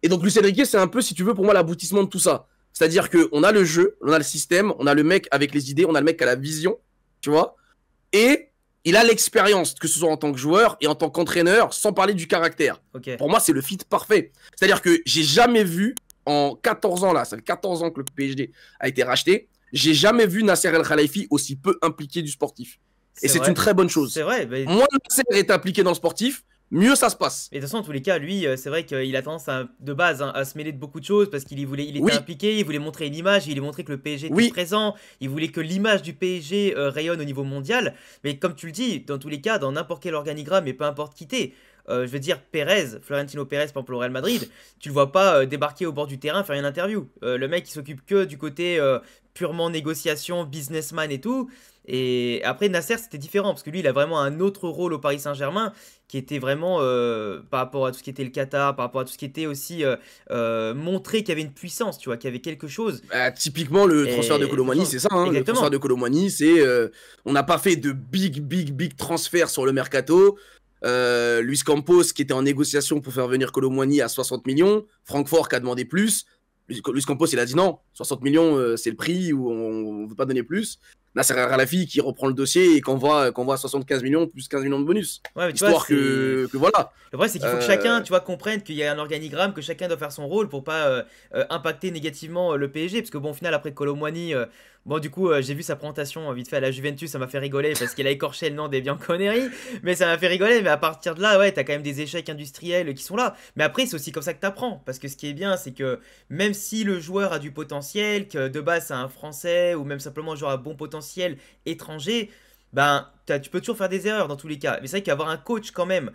Et donc Luis Enrique c'est un peu, si tu veux, pour moi l'aboutissement de tout ça. C'est-à-dire qu'on a le jeu, on a le système, on a le mec avec les idées, on a le mec qui a la vision, tu vois, et il a l'expérience, que ce soit en tant que joueur et en tant qu'entraîneur, sans parler du caractère. Ok. Pour moi, c'est le fit parfait. C'est-à-dire que j'ai jamais vu, en 14 ans là, ça fait 14 ans que le PSG a été racheté, j'ai jamais vu Nasser El Khelaïfi aussi peu impliqué du sportif. Et C'est c'est une vrai. très bonne C'est chose. vrai. Mais Moins Nasser est impliqué dans le sportif, mieux ça se passe. de toute façon, dans tous les cas, lui, c'est vrai qu'il a tendance de base hein, à se mêler de beaucoup de choses parce il était Oui, impliqué, il voulait montrer une image, il voulait montrer que le PSG était oui, présent, il voulait que l'image du PSG rayonne au niveau mondial. Mais comme tu le dis, dans tous les cas, dans n'importe quel organigramme et peu importe qui t'es, je veux dire, Florentino Pérez, par exemple au Real Madrid, tu le vois pas débarquer au bord du terrain faire une interview. Le mec, il s'occupe que du côté purement négociation, businessman et tout. Et après, Nasser, c'était différent parce que lui, il a vraiment un autre rôle au Paris Saint-Germain qui était vraiment par rapport à tout ce qui était le Qatar, par rapport à tout ce qui était aussi montrer qu'il y avait une puissance, tu vois, qu'il y avait quelque chose. bah, typiquement, le transfert de Et Colomani, franchement, c'est ça. Hein. Le transfert de exactement. Colomani, c'est. On n'a pas fait de big transfert sur le mercato. Luis Campos, qui était en négociation pour faire venir Colomani à 60 millions. Francfort qui a demandé plus. Luis Campos, il a dit non. 60 millions, c'est le prix ou on ne veut pas donner plus. Nasser Al-Khelaifi qui reprend le dossier et qu'envoie 75 millions plus 15 millions de bonus. Ouais, mais tu vois, Histoire c'est. que voilà. Le vrai, c'est qu'il faut que chacun, Euh, tu vois, comprenne qu'il y a un organigramme, que chacun doit faire son rôle pour pas impacter négativement le PSG. Parce que bon, au final, après Colomwani, bon, du coup, j'ai vu sa présentation vite fait à la Juventus, ça m'a fait rigoler parce qu'il a écorché le nom des Bianconeri. Mais ça m'a fait rigoler. Mais à partir de là, ouais, t'as quand même des échecs industriels qui sont là. Mais après, c'est aussi comme ça que t'apprends. Parce que ce qui est bien, c'est que même si le joueur a du potentiel, que de base c'est un Français ou même simplement un joueur à bon potentiel étranger, ben, tu peux toujours faire des erreurs dans tous les cas. Mais c'est vrai qu'avoir un coach quand même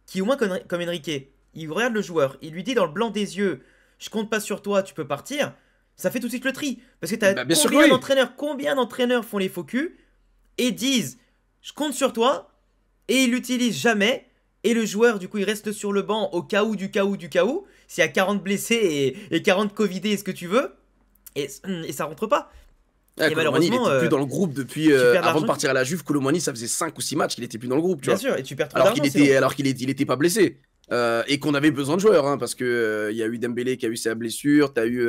qui, au moins comme Enrique, il regarde le joueur, il lui dit dans le blanc des yeux, je compte pas sur toi, tu peux partir, ça fait tout de suite le tri. Parce que t'as bah, bien sûr que oui. combien d'entraîneurs font les faux culs et disent, je compte sur toi, et ils l'utilisent jamais, et le joueur, du coup, il reste sur le banc au cas où, s'il y a 40 blessés et 40 covidés, ce que tu veux, et ça rentre pas. Ouais, Et Colomani, il malheureusement, était plus dans le groupe depuis tu perds de avant de l'argent, partir à la Juve. Colomani, ça faisait 5 ou 6 matchs qu'il était plus dans le groupe, tu bien vois. sûr, et tu perds trop d'argent Alors sinon. qu'il était pas blessé. Et qu'on avait besoin de joueurs, hein, parce que il y a eu Dembélé qui a eu sa blessure, t'as eu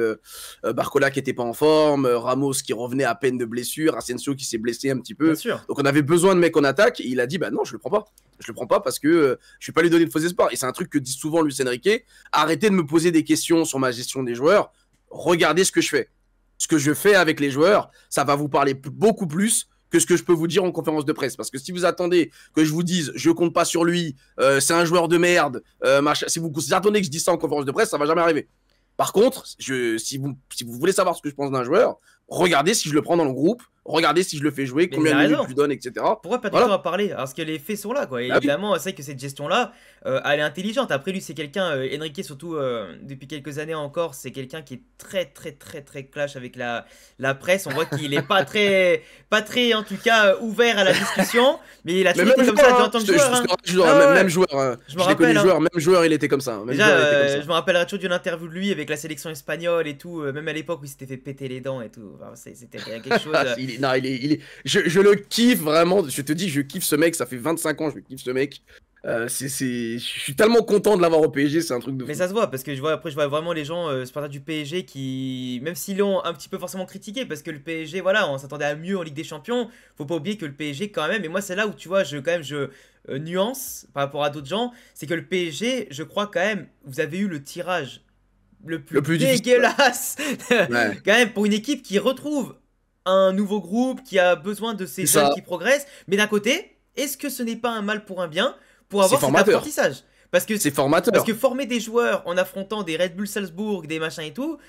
Barcola qui était pas en forme, Ramos qui revenait à peine de blessure, Asensio qui s'est blessé un petit Bien peu. sûr. Donc on avait besoin de mecs en attaque. Et il a dit bah non, je le prends pas. Je le prends pas parce que je vais pas lui donner de faux espoirs. Et c'est un truc que dit souvent Luis Enrique. Arrêtez de me poser des questions sur ma gestion des joueurs. Regardez ce que je fais. Ce que je fais avec les joueurs, ça va vous parler beaucoup plus que ce que je peux vous dire en conférence de presse. Parce que si vous attendez que je vous dise je compte pas sur lui, c'est un joueur de merde, si vous attendez que je dise ça en conférence de presse, ça va jamais arriver. Par contre, si vous voulez savoir ce que je pense d'un joueur, regardez si je le prends dans le groupe, regardez si je le fais jouer, Mais il combien a de minutes je raison. lui donne, etc. Pourquoi perdre du temps à Voilà. parler? Parce que les faits sont là, quoi. Et Bah oui. évidemment, c'est vrai que cette gestion-là, elle est intelligente. Après, lui, c'est quelqu'un, Enrique, surtout depuis quelques années encore, c'est quelqu'un qui est très clash avec la presse. On voit qu'il est pas très, en tout cas, ouvert à la discussion. Mais il a Mais toujours été même comme ça joueur, déjà hein. en tant que joueur, hein. joueur, Ah ouais, même ouais. joueur, hein. Je me Je l'ai connu rappelle, hein. joueur, même joueur, il était comme ça. Même Déjà, joueur, il était comme ça. je me rappelle toujours d'une interview de lui avec la sélection espagnole et tout, même à l'époque où il s'était fait péter les dents et tout. Enfin, c'était quelque chose. Non, je le kiffe vraiment. Je te dis, je kiffe ce mec. Ça fait 25 ans, je kiffe ce mec. Je suis tellement content de l'avoir au PSG, c'est un truc de Mais fou. ça se voit parce que je vois vraiment les gens supporters du PSG qui, même s'ils l'ont un petit peu forcément critiqué, parce que le PSG, voilà, on s'attendait à mieux en Ligue des Champions. Faut pas oublier que le PSG quand même, et moi c'est là où tu vois, je nuance par rapport à d'autres gens, c'est que le PSG, je crois quand même, vous avez eu le tirage le plus Le plus difficile, ouais. dégueulasse Ouais, quand même pour une équipe qui retrouve un nouveau groupe, qui a besoin de ces c'est jeunes ça. qui progressent. Mais d'un côté, est-ce que ce n'est pas un mal pour un bien pour C'est avoir cet formateur. apprentissage? Parce que, C'est parce que formateur. former des joueurs en affrontant des Red Bull Salzbourg, des machins et tout,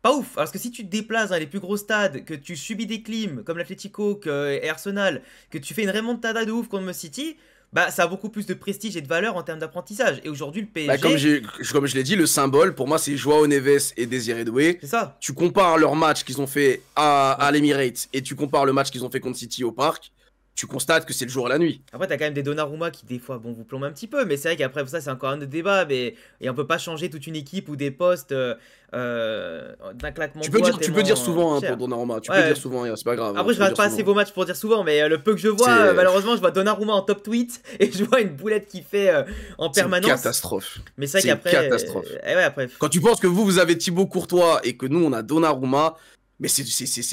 pas ouf. Parce que si tu te déplaces dans les plus gros stades, que tu subis des clims comme l'Atlético et Arsenal, que tu fais une remontada de ouf contre City, bah, ça a beaucoup plus de prestige et de valeur en termes d'apprentissage. Et aujourd'hui, le Bah, PSG, comme je l'ai dit, le symbole, pour moi, c'est Joao Neves et Désiré Doué. c'est ça. Tu compares leur match qu'ils ont fait à l'Emirates et tu compares le match qu'ils ont fait contre City au Parc, tu constates que c'est le jour et la nuit. Après, t'as quand même des Donnarumma qui, des fois, bon, vous plombent un petit peu, mais c'est vrai qu'après, ça, c'est encore un autre débat. Mais... Et on peut pas changer toute une équipe ou des postes d'un claquement de doigts Tu peux dire tellement souvent hein, cher. pour Donnarumma, tu peux Ouais. dire souvent, c'est pas grave. Après, je tu peux regarde dire pas assez souvent. vos matchs pour dire souvent, mais le peu que je vois, C'est malheureusement, je vois Donnarumma en top tweet et je vois une boulette qui fait en c'est une permanence. catastrophe. Mais c'est vrai C'est une qu'après. catastrophe. Ouais, après. Quand tu penses que vous avez Thibaut Courtois et que nous, on a Donnarumma, mais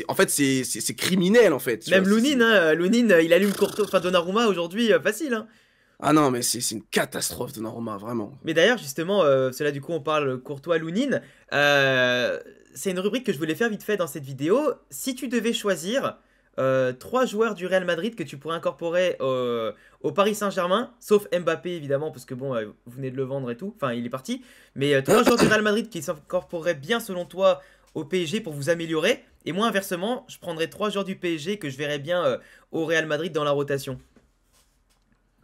en fait, c'est criminel, en fait. Tu Même vois, Lounine, hein, Lounine, il allume Courtois, enfin Donnarumma aujourd'hui, facile. Hein. Ah non, mais c'est une catastrophe, Donnarumma, vraiment. Mais d'ailleurs, justement, cela du coup, on parle Courtois-Lounine. C'est une rubrique que je voulais faire vite fait dans cette vidéo. Si tu devais choisir 3 joueurs du Real Madrid que tu pourrais incorporer au Paris Saint-Germain, sauf Mbappé évidemment, parce que bon, vous venez de le vendre et tout, enfin il est parti. Mais 3 joueurs du Real Madrid qui s'incorporeraient bien selon toi au PSG pour vous améliorer. Et moi, inversement, je prendrais 3 joueurs du PSG que je verrais bien au Real Madrid dans la rotation.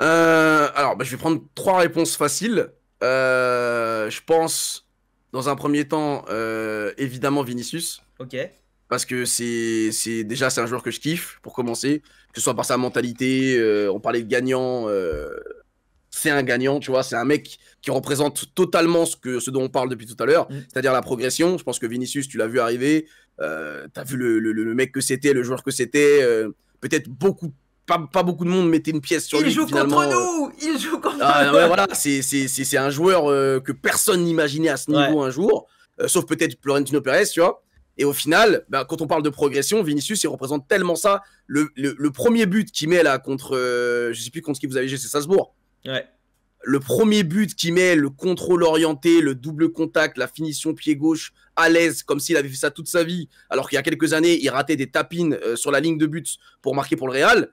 Alors, bah, je vais prendre 3 réponses faciles. Je pense, dans un premier temps, évidemment Vinicius. Ok. Parce que déjà c'est un joueur que je kiffe, pour commencer. Que ce soit par sa mentalité, on parlait de gagnant. C'est un gagnant, tu vois. C'est un mec qui représente totalement ce dont on parle depuis tout à l'heure. Mm. C'est-à-dire la progression. Je pense que Vinicius, tu l'as vu arriver. T'as vu le mec que c'était, le joueur que c'était. Peut-être pas beaucoup de monde mettait une pièce sur lui. Il joue Finalement, contre nous. Il joue contre ah, nous. ouais, voilà, c'est un joueur que personne n'imaginait à ce niveau un jour, sauf peut-être Florentino Pérez, tu vois. Et au final, bah, quand on parle de progression, Vinicius, il représente tellement ça. Le premier but qu'il met là contre, je sais plus contre qui vous avez joué, c'est Salzbourg. Ouais. Le premier but qu'il met, le contrôle orienté, le double contact, la finition pied gauche à l'aise, comme s'il avait fait ça toute sa vie, alors qu'il y a quelques années, il ratait des tapines sur la ligne de but pour marquer pour le Real.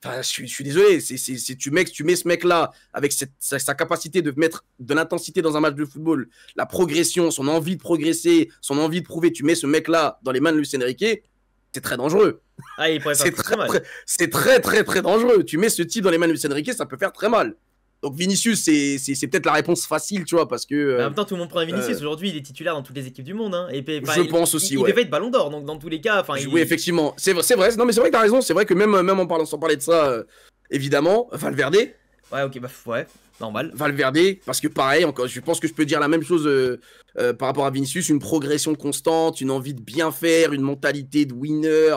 Enfin, je suis désolé, tu mets ce mec-là avec sa capacité de mettre de l'intensité dans un match de football, la progression, son envie de progresser, son envie de prouver, tu mets ce mec-là dans les mains de Luis Enrique, c'est très dangereux. Ah, il pourrait faire très mal. C'est très dangereux. Tu mets ce type dans les mains de Luis Enrique, ça peut faire très mal. Donc Vinicius, c'est peut-être la réponse facile, tu vois, parce que... En même temps, tout le monde prend un Vinicius. Aujourd'hui, il est titulaire dans toutes les équipes du monde. Hein. Et je pense aussi, il devait être Ballon d'Or, donc dans tous les cas... Oui, effectivement. C'est vrai. Non, mais c'est vrai que t'as raison. C'est vrai que même sans parler de ça, évidemment, Valverde... Ouais, ok, bah ouais, normal. Valverde, parce que pareil, encore, je pense que je peux dire la même chose par rapport à Vinicius, une progression constante, une envie de bien faire, une mentalité de winner.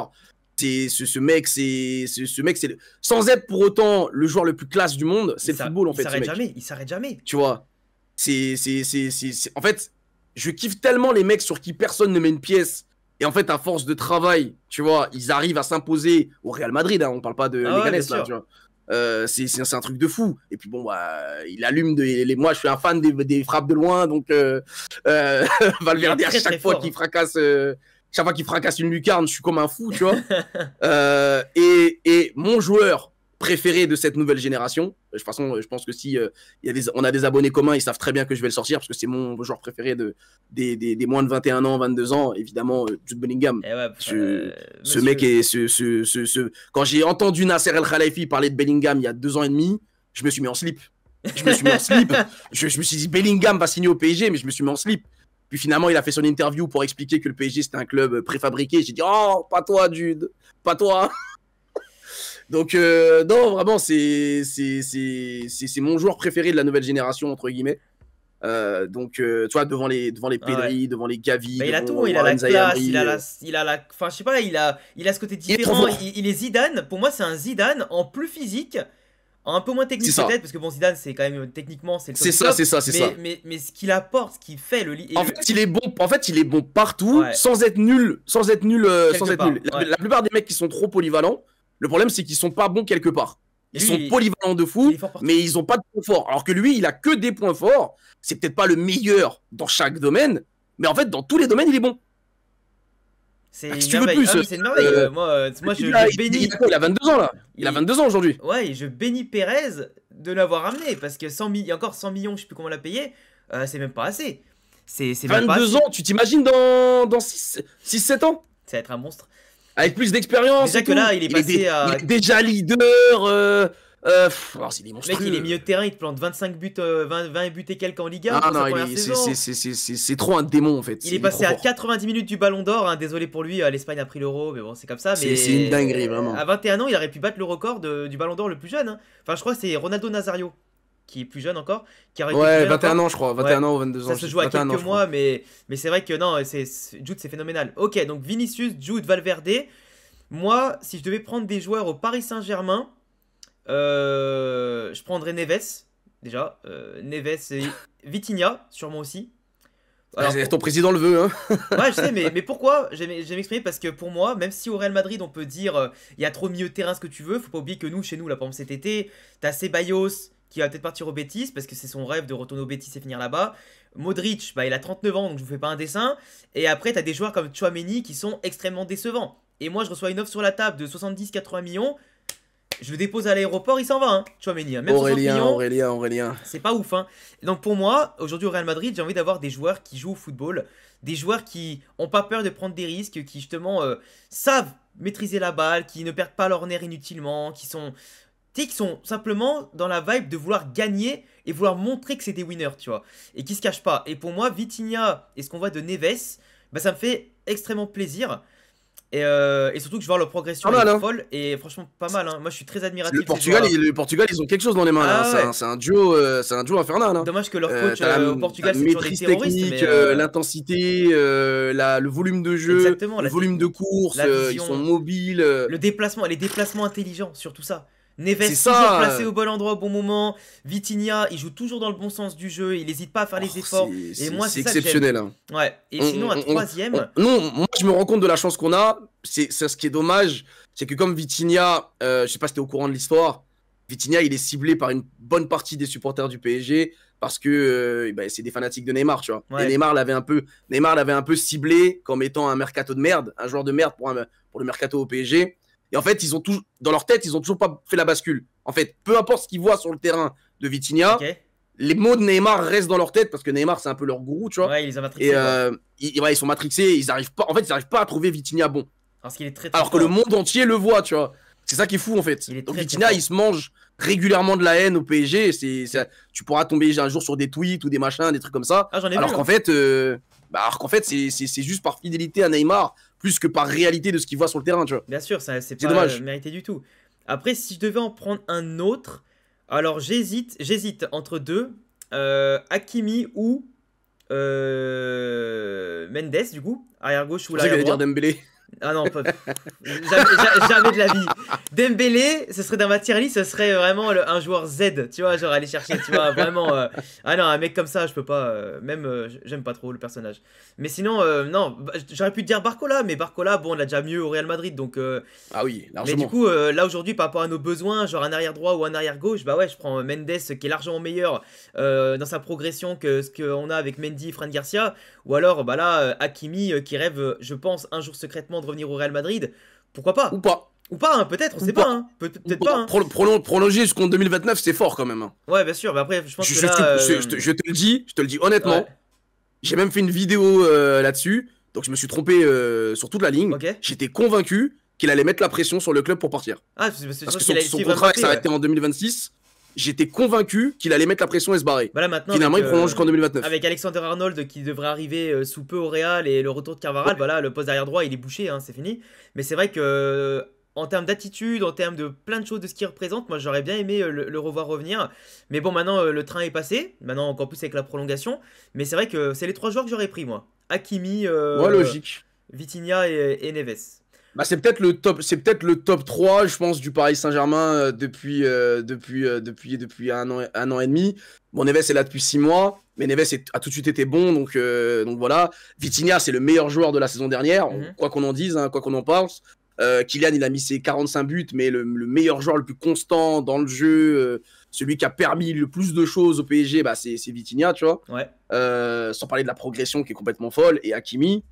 Ce mec, c'est sans être pour autant le joueur le plus classe du monde, c'est le football en fait. Il s'arrête jamais. Tu vois, en fait, je kiffe tellement les mecs sur qui personne ne met une pièce. Et en fait, à force de travail, tu vois, ils arrivent à s'imposer au Real Madrid. Hein, on parle pas de Leganés là, tu vois. C'est un truc de fou. Et puis bon, bah, il allume moi, je suis un fan des frappes de loin, donc Valverde à chaque fois qu'il fracasse. Chaque fois qu'il fracasse une lucarne, je suis comme un fou, tu vois. Et mon joueur préféré de cette nouvelle génération, de toute façon, je pense que si on a des abonnés communs, ils savent très bien que je vais le sortir, parce que c'est mon joueur préféré des moins de 21 ans, 22 ans, évidemment, Jude Bellingham. Ouais, ce mec est... Quand j'ai entendu Nasser El Khelaïfi parler de Bellingham il y a 2 ans et demi, je me suis mis en slip. Je me suis dit, Bellingham va signer au PSG, mais je me suis mis en slip. Puis finalement, il a fait son interview pour expliquer que le PSG, c'était un club préfabriqué. J'ai dit, oh, pas toi, Jude, pas toi. Donc, non, vraiment, c'est mon joueur préféré de la nouvelle génération, entre guillemets. Donc, tu vois, devant les Pedri, devant les Gavi. Bah, il a tout, il a la classe, il a la... Enfin, je sais pas, il a ce côté différent. Il est Zidane. Pour moi, c'est un Zidane en plus physique. Un peu moins technique peut-être, parce que bon, Zidane, c'est quand même techniquement, c'est ça. Mais ce qu'il apporte, ce qu'il fait, en fait, il est bon partout, sans être nul. La plupart des mecs qui sont trop polyvalents, le problème, c'est qu'ils sont pas bons quelque part. Ils sont polyvalents de fou, mais ils ont pas de points forts. Alors que lui, il a que des points forts. C'est peut-être pas le meilleur dans chaque domaine, mais en fait, dans tous les domaines, il est bon. C'est une merveille. C'est une merveille. Moi, je bénis. Il a 22 ans là. Il a 22 ans aujourd'hui. Ouais, et je bénis Pérez de l'avoir amené parce que il y a encore 100 millions, je sais plus comment l'a payé. C'est même pas assez. C'est 22 ans, tu t'imagines dans 6-7 ans? Ça va être un monstre. Avec plus d'expérience. Déjà que là, il est passé à. Il est déjà leader. Alors, c'est des Mec, il est monstrueux. milieu de terrain, il te plante 25 buts, 20 buts et quelques en Ligue 1 Ah pour sa non, première saison. c'est trop un démon en fait. Il est Il est trop passé à fort. 90 minutes du Ballon d'Or, hein. Désolé pour lui, l'Espagne a pris l'Euro, mais bon, c'est comme ça. C'est une dinguerie, Mais vraiment. à 21 ans, il aurait pu battre le record du Ballon d'Or le plus jeune, hein. Enfin, je crois que c'est Ronaldo Nazario, qui est plus jeune encore, qui aurait été plus Ouais, jeune 21 encore. ans, je crois. Ouais, 21 ans ou 22 ça ans. se joue à 21 ans, quelques je crois. mois, mais c'est vrai que non, Jude, c'est phénoménal. Ok, donc Vinicius, Jude, Valverde. Moi, si je devais prendre des joueurs au Paris Saint-Germain, je prendrais Neves, déjà. Neves et Vitinha, sûrement aussi. Alors, Ton président le veut, hein. ouais, je sais, mais pourquoi? Je vais m'exprimer parce que pour moi, même si au Real Madrid, on peut dire il y a trop de milieu de terrain, ce que tu veux, faut pas oublier que nous, chez nous, là, par exemple, cet été, t'as Ceballos qui va peut-être partir au Betis parce que c'est son rêve de retourner au Betis et finir là-bas. Modric, bah, il a 39 ans, donc je vous fais pas un dessin. Et après, t'as des joueurs comme Tchouaméni qui sont extrêmement décevants. Et moi, je reçois une offre sur la table de 70-80 millions. Je le dépose à l'aéroport, il s'en va, hein, Tchouaméni, hein. Même 60 Aurélien, millions. Aurélien, Aurélien. C'est pas ouf, hein. Donc pour moi, aujourd'hui au Real Madrid, j'ai envie d'avoir des joueurs qui jouent au football, des joueurs qui ont pas peur de prendre des risques, qui justement savent maîtriser la balle, qui ne perdent pas leur nerf inutilement, qui sont, tu sais, qui sont simplement dans la vibe de vouloir gagner et vouloir montrer que c'est des winners, tu vois, et qui se cachent pas. Et pour moi, Vitinha et ce qu'on voit de Neves, bah, ça me fait extrêmement plaisir. Et surtout que je vois leur progression, Pas elle mal, est hein. folle et franchement pas mal, hein. Moi je suis très admiratif de ces Le Portugal, ils ont quelque chose dans les mains là, hein. joueurs-là. Ah ouais. C'est un duo infernal, hein. Dommage que leur coach au T'as Portugal, la c'est toujours des maîtrise terroristes, technique, mais l'intensité, le volume de jeu, exactement, le la volume de technique, course, la ils sont vision, mobiles. le déplacement, les déplacements intelligents, surtout ça. C'est Neves toujours ça. placé au bon endroit au bon moment. Vitinha, il joue toujours dans le bon sens du jeu, il n'hésite pas à faire les efforts. Et moi, C'est c'est ça que j'aime. exceptionnel, hein. Ouais. Et sinon, un troisième. Non, moi je me rends compte de la chance qu'on a. C'est ce qui est dommage, c'est que comme Vitinha, je sais pas si t'es au courant de l'histoire, Vitinha il est ciblé par une bonne partie des supporters du PSG parce que bah, c'est des fanatiques de Neymar, tu vois. Et Ouais. Neymar l'avait un peu ciblé comme étant un mercato de merde, un joueur de merde pour le mercato au PSG. Et en fait, dans leur tête, ils ont toujours pas fait la bascule. En fait, peu importe ce qu'ils voient sur le terrain de Vitinha, Ok. les mots de Neymar restent dans leur tête parce que Neymar c'est un peu leur gourou, tu vois. Ouais, ils ont Et matrixé, quoi. ils sont matrixés, ils arrivent pas, en fait, ils arrivent pas à trouver Vitinha bon. Parce qu'il est très très Alors que le fort. monde entier le voit, tu vois. C'est ça qui est fou en fait. Il est Donc très très Vitinha, fort. il se mange régulièrement de la haine au PSG. Tu pourras tomber un jour sur des tweets ou des machins, des trucs comme ça. Ah, j'en ai vu, Alors qu'en hein. fait, c'est juste par fidélité à Neymar plus que par réalité de ce qu'il voit sur le terrain, tu vois. Bien sûr, ça c'est C'est pas dommage. mérité du tout. Après, si je devais en prendre un autre, alors j'hésite entre deux, Hakimi ou Mendes du coup, arrière gauche Je ou pensais qu'il l'arrière allait dire droit. Dembélé. Ah non, jamais de la vie. Dembélé, ce serait dans ma tier list, ce serait vraiment un joueur Z, tu vois, genre aller chercher, tu vois, vraiment. Ah non, un mec comme ça, je peux pas. Même, j'aime pas trop le personnage. Mais sinon, non, j'aurais pu te dire Barcola, mais Barcola, bon, on l'a déjà mieux au Real Madrid, donc. Ah oui, Mais du largement. coup, là aujourd'hui, par rapport à nos besoins, genre un arrière droit ou un arrière gauche, bah ouais, je prends Mendes qui est largement meilleur dans sa progression que ce qu'on a avec Mendy, Fran Garcia, ou alors bah là, Hakimi qui rêve, je pense, un jour secrètement de revenir au Real Madrid. Pourquoi pas? Ou pas. Ou pas, hein, peut-être, on Ou sait pas. pas, hein. Ou Peut-être pas. pas, hein. Prolonger jusqu'en 2029, c'est fort quand même, hein. Ouais, bien sûr, mais après, je pense Je, que je- là. je te le dis Ouais, honnêtement. J'ai même fait une vidéo là-dessus. Donc je me suis trompé sur toute la ligne. ok. J'étais convaincu qu'il allait mettre la pression sur le club pour partir. Ah, c'est Parce que qu'il a son suivi contrat Mbappé, s'arrêtait ouais. en 2026. J'étais convaincu qu'il allait mettre la pression et se barrer. Bah là maintenant, Finalement, avec, il prolonge jusqu'en 2029. avec Alexander Arnold qui devrait arriver sous peu au Real et le retour de Carvajal, bah là, le poste arrière droit il est bouché, hein, c'est fini. Mais c'est vrai que en termes d'attitude, en termes de plein de choses de ce qu'il représente, moi j'aurais bien aimé le revoir revenir. Mais bon, maintenant le train est passé, maintenant encore plus avec la prolongation. Mais c'est vrai que c'est les trois joueurs que j'aurais pris moi. Hakimi, Ouais, logique. Vitinha et Neves. Bah, c'est peut-être le top 3, je pense, du Paris Saint-Germain depuis un an et demi. Bon, Neves est là depuis 6 mois, mais Neves a tout de suite été bon, donc voilà. Vitinha, c'est le meilleur joueur de la saison dernière, Mhm. quoi qu'on en dise, hein, quoi qu'on en pense. Kylian, il a mis ses 45 buts, mais le meilleur joueur le plus constant dans le jeu, celui qui a permis le plus de choses au PSG, bah, c'est Vitinha, tu vois. Ouais. Sans parler de la progression qui est complètement folle. Et Hakimi,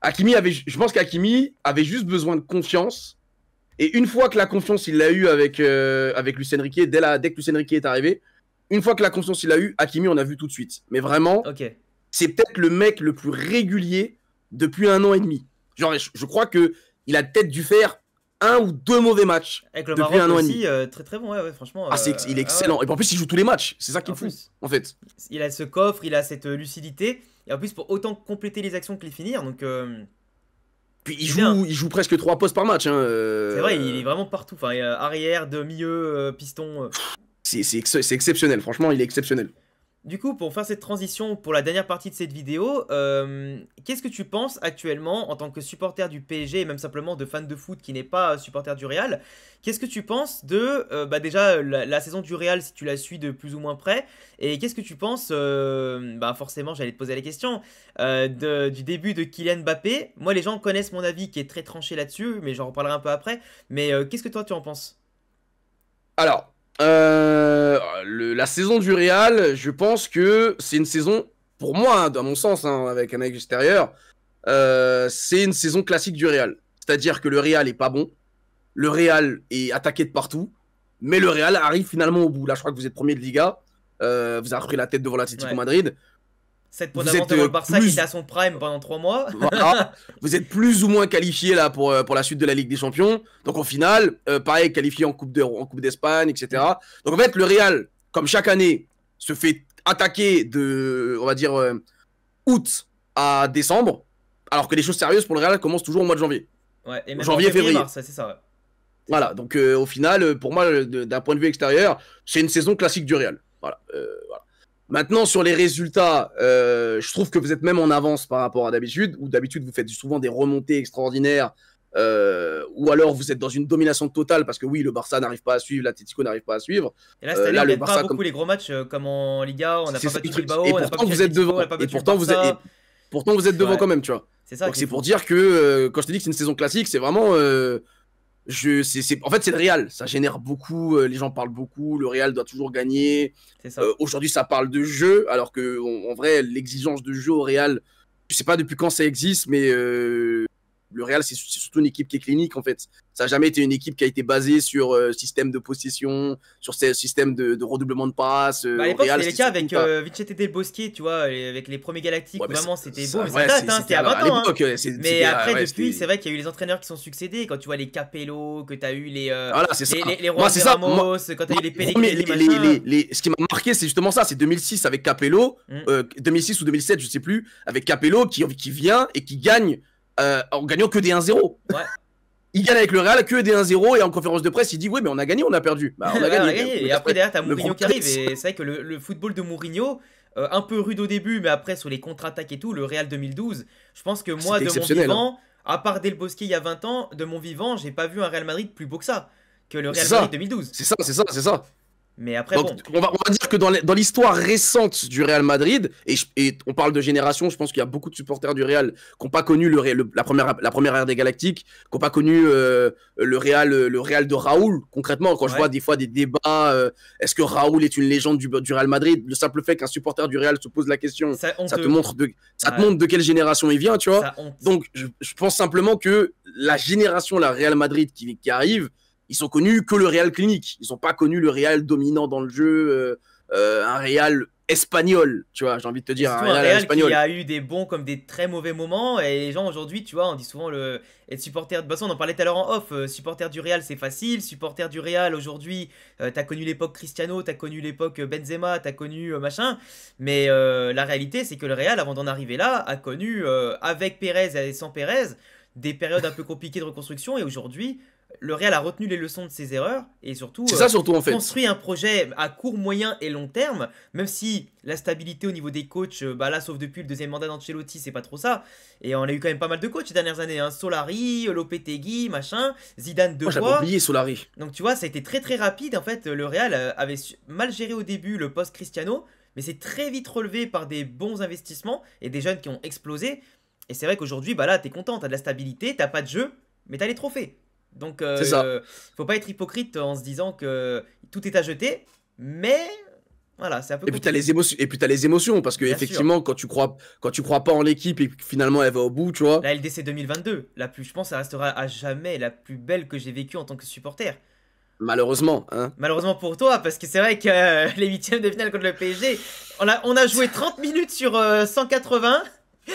je pense qu'Hakimi avait juste besoin de confiance. Et une fois que la confiance, il l'a eu avec Luis Enrique, dès que Luis Enrique est arrivé, une fois que la confiance, il l'a eu, Hakimi, on a vu tout de suite. Mais vraiment, Ok. c'est peut-être le mec le plus régulier depuis un an et demi. Genre, je crois que il a peut-être dû faire un ou deux mauvais matchs Avec le depuis Maroc un an et demi. aussi, très très bon, ouais, franchement. Ah, il est Ah ouais. excellent. Et en plus, il joue tous les matchs. C'est ça qui est En fou, plus, en fait. il a ce coffre, il a cette lucidité. Et en plus, pour autant compléter les actions que les finir, donc Puis c'est bien. il joue presque 3 postes par match. Hein, C'est vrai, il est vraiment partout. Enfin, arrière, de milieu, piston. c'est exceptionnel. Franchement, il est exceptionnel. Du coup, pour faire cette transition pour la dernière partie de cette vidéo, qu'est-ce que tu penses actuellement en tant que supporter du PSG et même simplement de fan de foot qui n'est pas supporter du Real? Qu'est-ce que tu penses de déjà la saison du Real si tu la suis de plus ou moins près? Et qu'est-ce que tu penses, forcément j'allais te poser la question, du début de Kylian Mbappé? Moi les gens connaissent mon avis qui est très tranché là-dessus, mais j'en reparlerai un peu après. Mais qu'est-ce que toi tu en penses? Alors, la saison du Real, je pense que c'est une saison, pour moi, hein, dans mon sens, hein, avec un œil extérieur, c'est une saison classique du Real. C'est-à-dire que le Real est pas bon, le Real est attaqué de partout, mais le Real arrive finalement au bout. Là, je crois que vous êtes premier de Liga, vous avez repris la tête devant l'Atlético Ouais. Madrid. 7 points Vous d'avance êtes devant le Barça qui plus, était à son prime pendant 3 mois. voilà, vous êtes plus ou moins qualifié là pour la suite de la Ligue des Champions. Donc au final, pareil, qualifié en Coupe d'Espagne, etc. Donc en fait, le Real, comme chaque année, se fait attaquer de, on va dire, août à décembre, alors que les choses sérieuses pour le Real commencent toujours au mois de janvier. Ouais, et même en Janvier, février. mars, c'est ça. Ouais. Voilà, donc au final, pour moi, d'un point de vue extérieur, c'est une saison classique du Real. Voilà. Voilà. Maintenant, sur les résultats, je trouve que vous êtes même en avance par rapport à d'habitude, où d'habitude vous faites souvent des remontées extraordinaires, ou alors vous êtes dans une domination totale, parce que oui, le Barça n'arrive pas à suivre, l'Atlético n'arrive pas à suivre. Et là, cette année, Là, on le gagne pas Barça, beaucoup les gros matchs comme en Liga. On n'a c'est pas ça battu le truc. Bilbao, Et on n'a pas pourtant, battu vous êtes Atletico, devant. on n'a pas Et battu le pourtant, Barça. pourtant, vous êtes devant Ouais. quand même, tu vois. C'est ça Donc qui est c'est fou. pour dire que quand je te dis que c'est une saison classique, c'est vraiment en fait, c'est le Real. Ça génère beaucoup. Les gens parlent beaucoup. Le Real doit toujours gagner. C'est ça. Aujourd'hui, ça parle de jeu, alors que en vrai, l'exigence de jeu au Real, je sais pas depuis quand ça existe, mais le Real, c'est surtout une équipe qui est clinique en fait. Ça n'a jamais été une équipe qui a été basée sur système de possession, sur système de redoublement de passes. À Au l'époque, Real, c'était le cas avec ça. Vicente Del Bosque, tu vois, et avec les premiers Galactiques, Ouais, où mais vraiment c'était beau, ça, mais ça ouais, date, hein, c'était à 20 à ans. Hein. l'époque. Mais après, Ouais, depuis, c'est vrai qu'il y a eu les entraîneurs qui sont succédés. Quand tu vois les Capello, que tu as eu voilà, c'est ça. les Moi, Juan c'est de ça. Ramos, quand tu as eu les Pellegrini, Ce qui m'a marqué, c'est justement ça. C'est 2006 avec Capello, 2006 ou 2007, je sais plus, avec Capello qui vient et qui gagne en gagnant que des 1-0. Ouais. Il gagne avec le Real que des 1-0 et en conférence de presse, il dit ouais, mais on a gagné, on a perdu. Bah, on a Ouais, gagné. Et après, derrière, t'as Mourinho qui arrive. problème, Et c'est vrai que le football de Mourinho, un peu rude au début, mais après, sur les contre-attaques et tout, le Real 2012, je pense que moi, de mon exceptionnel, vivant, à part Del Bosque il y a 20 ans, de mon vivant, j'ai pas vu un Real Madrid plus beau que ça. Que le C'est Real ça. Madrid 2012. C'est ça. Mais après, Donc, bon. on va dire que dans l'histoire récente du Real Madrid, et on parle de génération, je pense qu'il y a beaucoup de supporters du Real qui n'ont pas connu la première ère des Galactiques, qui n'ont pas connu le Real de Raoul. Concrètement, quand je vois des fois des débats, est-ce que Raoul est une légende du Real Madrid? Le simple fait qu'un supporter du Real se pose la question, ça te montre de quelle génération il vient, tu vois. Donc, je pense simplement que la génération, la Real Madrid qui arrive, ils ont connu que le Real clinique. Ils n'ont pas connu le Real dominant dans le jeu, un Real espagnol, tu vois, j'ai envie de te dire. Un Real espagnol qui a eu des bons comme des très mauvais moments. Et les gens aujourd'hui, tu vois, on dit souvent être supporter. De toute façon, on en parlait tout à l'heure en off. Supporter du Real, c'est facile. Supporter du Real aujourd'hui, t'as connu l'époque Cristiano, t'as connu l'époque Benzema, t'as connu machin. Mais la réalité, c'est que le Real, avant d'en arriver là, a connu avec Pérez et sans Pérez des périodes un peu compliquées de reconstruction. Et aujourd'hui, le Real a retenu les leçons de ses erreurs et surtout, en fait, construit un projet à court, moyen et long terme, même si la stabilité au niveau des coachs, là sauf depuis le deuxième mandat d'Ancelotti, c'est pas trop ça. Et on a eu quand même pas mal de coachs ces dernières années, hein. Solari, Lopetegui, machin, Zidane deux fois. J'avais oublié Solari. Donc tu vois, ça a été très très rapide en fait. Le Real avait mal géré au début le post Cristiano, mais c'est très vite relevé par des bons investissements et des jeunes qui ont explosé. Et c'est vrai qu'aujourd'hui, là t'es content, t'as de la stabilité, t'as pas de jeu, mais t'as les trophées. Donc, faut pas être hypocrite en se disant que tout est à jeter, mais voilà, c'est un peu. Et puis t'as les émotions, parce que effectivement, quand tu crois pas en l'équipe et que finalement elle va au bout, tu vois. La LDC 2022, je pense, ça restera à jamais la plus belle que j'ai vécue en tant que supporter. Malheureusement, hein. Malheureusement pour toi, parce que c'est vrai que les huitièmes de finale contre le PSG, on a joué 30 minutes sur 180.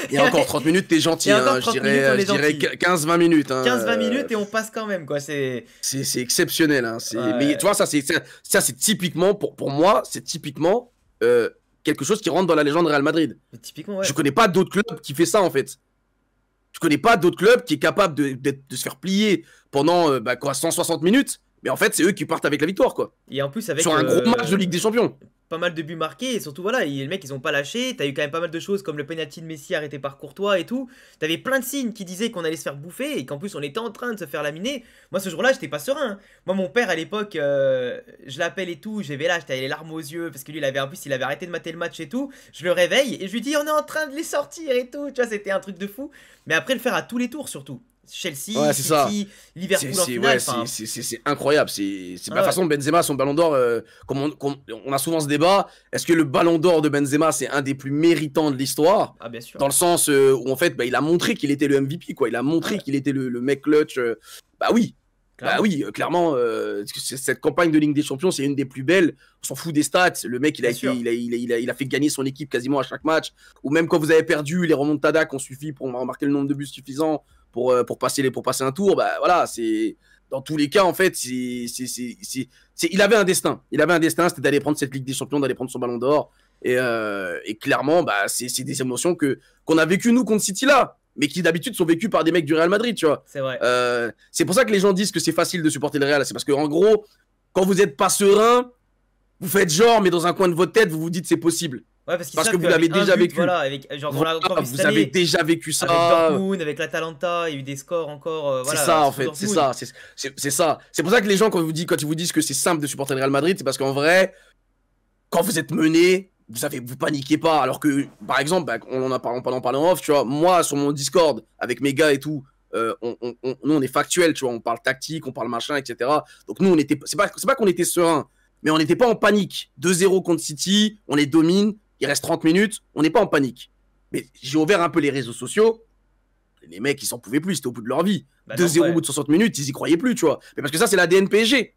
Et encore 30 minutes, t'es gentil, Et encore hein, 30 minutes, on est je dirais gentil. 15-20 minutes. Hein, 15-20 minutes et on passe quand même, quoi. c'est exceptionnel. Hein, mais tu Ouais, vois, ça c'est typiquement, pour moi, c'est typiquement quelque chose qui rentre dans la légende Real Madrid. mais typiquement, Je ouais. connais pas d'autres clubs qui fait ça, en fait. Je connais pas d'autres clubs qui est capable de se faire plier pendant quoi, 160 minutes. Mais en fait, c'est eux qui partent avec la victoire, quoi. Et en plus, avec Sur un gros match de Ligue des Champions. pas mal de buts marqués, et surtout, voilà, les mecs, ils ont pas lâché. T'as eu quand même pas mal de choses comme le penalty de Messi arrêté par Courtois et tout. T'avais plein de signes qui disaient qu'on allait se faire bouffer et qu'en plus, on était en train de se faire laminer. Moi, ce jour-là, j'étais pas serein. Moi, mon père, à l'époque, je l'appelle et tout. J'avais là, j'avais les larmes aux yeux parce que lui, en plus, il avait arrêté de mater le match et tout. Je le réveille et je lui dis, on est en train de les sortir et tout. Tu vois, c'était un truc de fou. Mais après, le faire à tous les tours, surtout. Chelsea, Ouais, c'est ça. City, Liverpool en finale. Enfin, C'est incroyable. C'est ah la ouais. façon de Benzema, son ballon d'or. On a souvent ce débat. Est-ce que le ballon d'or de Benzema, c'est un des plus méritants de l'histoire? Ah, bien sûr. Dans le sens où, en fait, il a montré qu'il était le MVP, quoi. Il a montré Ouais, qu'il était le mec clutch. Bah oui. Bah clairement. oui, clairement, cette campagne de Ligue des Champions, c'est une des plus belles. On s'en fout des stats. Le mec, Bien sûr. il a fait gagner son équipe quasiment à chaque match. Ou même quand vous avez perdu, les remontadas ont suffi pour marquer le nombre de buts suffisant pour passer un tour. Bah voilà, c'est dans tous les cas, en fait, il avait un destin. Il avait un destin, c'était d'aller prendre cette Ligue des Champions, d'aller prendre son Ballon d'Or. Et clairement, bah, c'est des émotions qu'on a vécues nous contre City là, mais qui d'habitude sont vécues par des mecs du Real Madrid, tu vois. C'est vrai. C'est pour ça que les gens disent que c'est facile de supporter le Real. C'est parce que en gros, quand vous n'êtes pas serein, vous faites genre, mais dans un coin de votre tête, vous vous dites c'est possible. Ouais, parce qu'ils Parce savent que vous qu'avec l'avez un déjà but, vécu. voilà, avec, genre, on l'a encore Voilà, vu cette vous avez année, déjà vécu avec ça. Dortmund, avec l'Atalanta, il y a eu des scores encore, C'est voilà, ça en surtout fait, c'est Dortmund. ça, c'est ça. C'est pour ça que les gens quand ils vous disent que c'est simple de supporter le Real Madrid, c'est parce qu'en vrai, quand vous êtes mené, vous paniquez pas. Alors que, par exemple, on en a parlé en off, tu vois, moi sur mon Discord avec mes gars et tout, nous on est factuel, tu vois, on parle tactique, on parle machin, etc. Donc nous c'est pas qu'on était serein, mais on n'était pas en panique. 2-0 contre City, on les domine, il reste 30 minutes, on n'est pas en panique. Mais j'ai ouvert un peu les réseaux sociaux. Les mecs, ils s'en pouvaient plus, c'était au bout de leur vie. Bah non, 2-0 au ouais. bout de 60 minutes, ils y croyaient plus, tu vois. Mais parce que ça, c'est l'ADN PSG.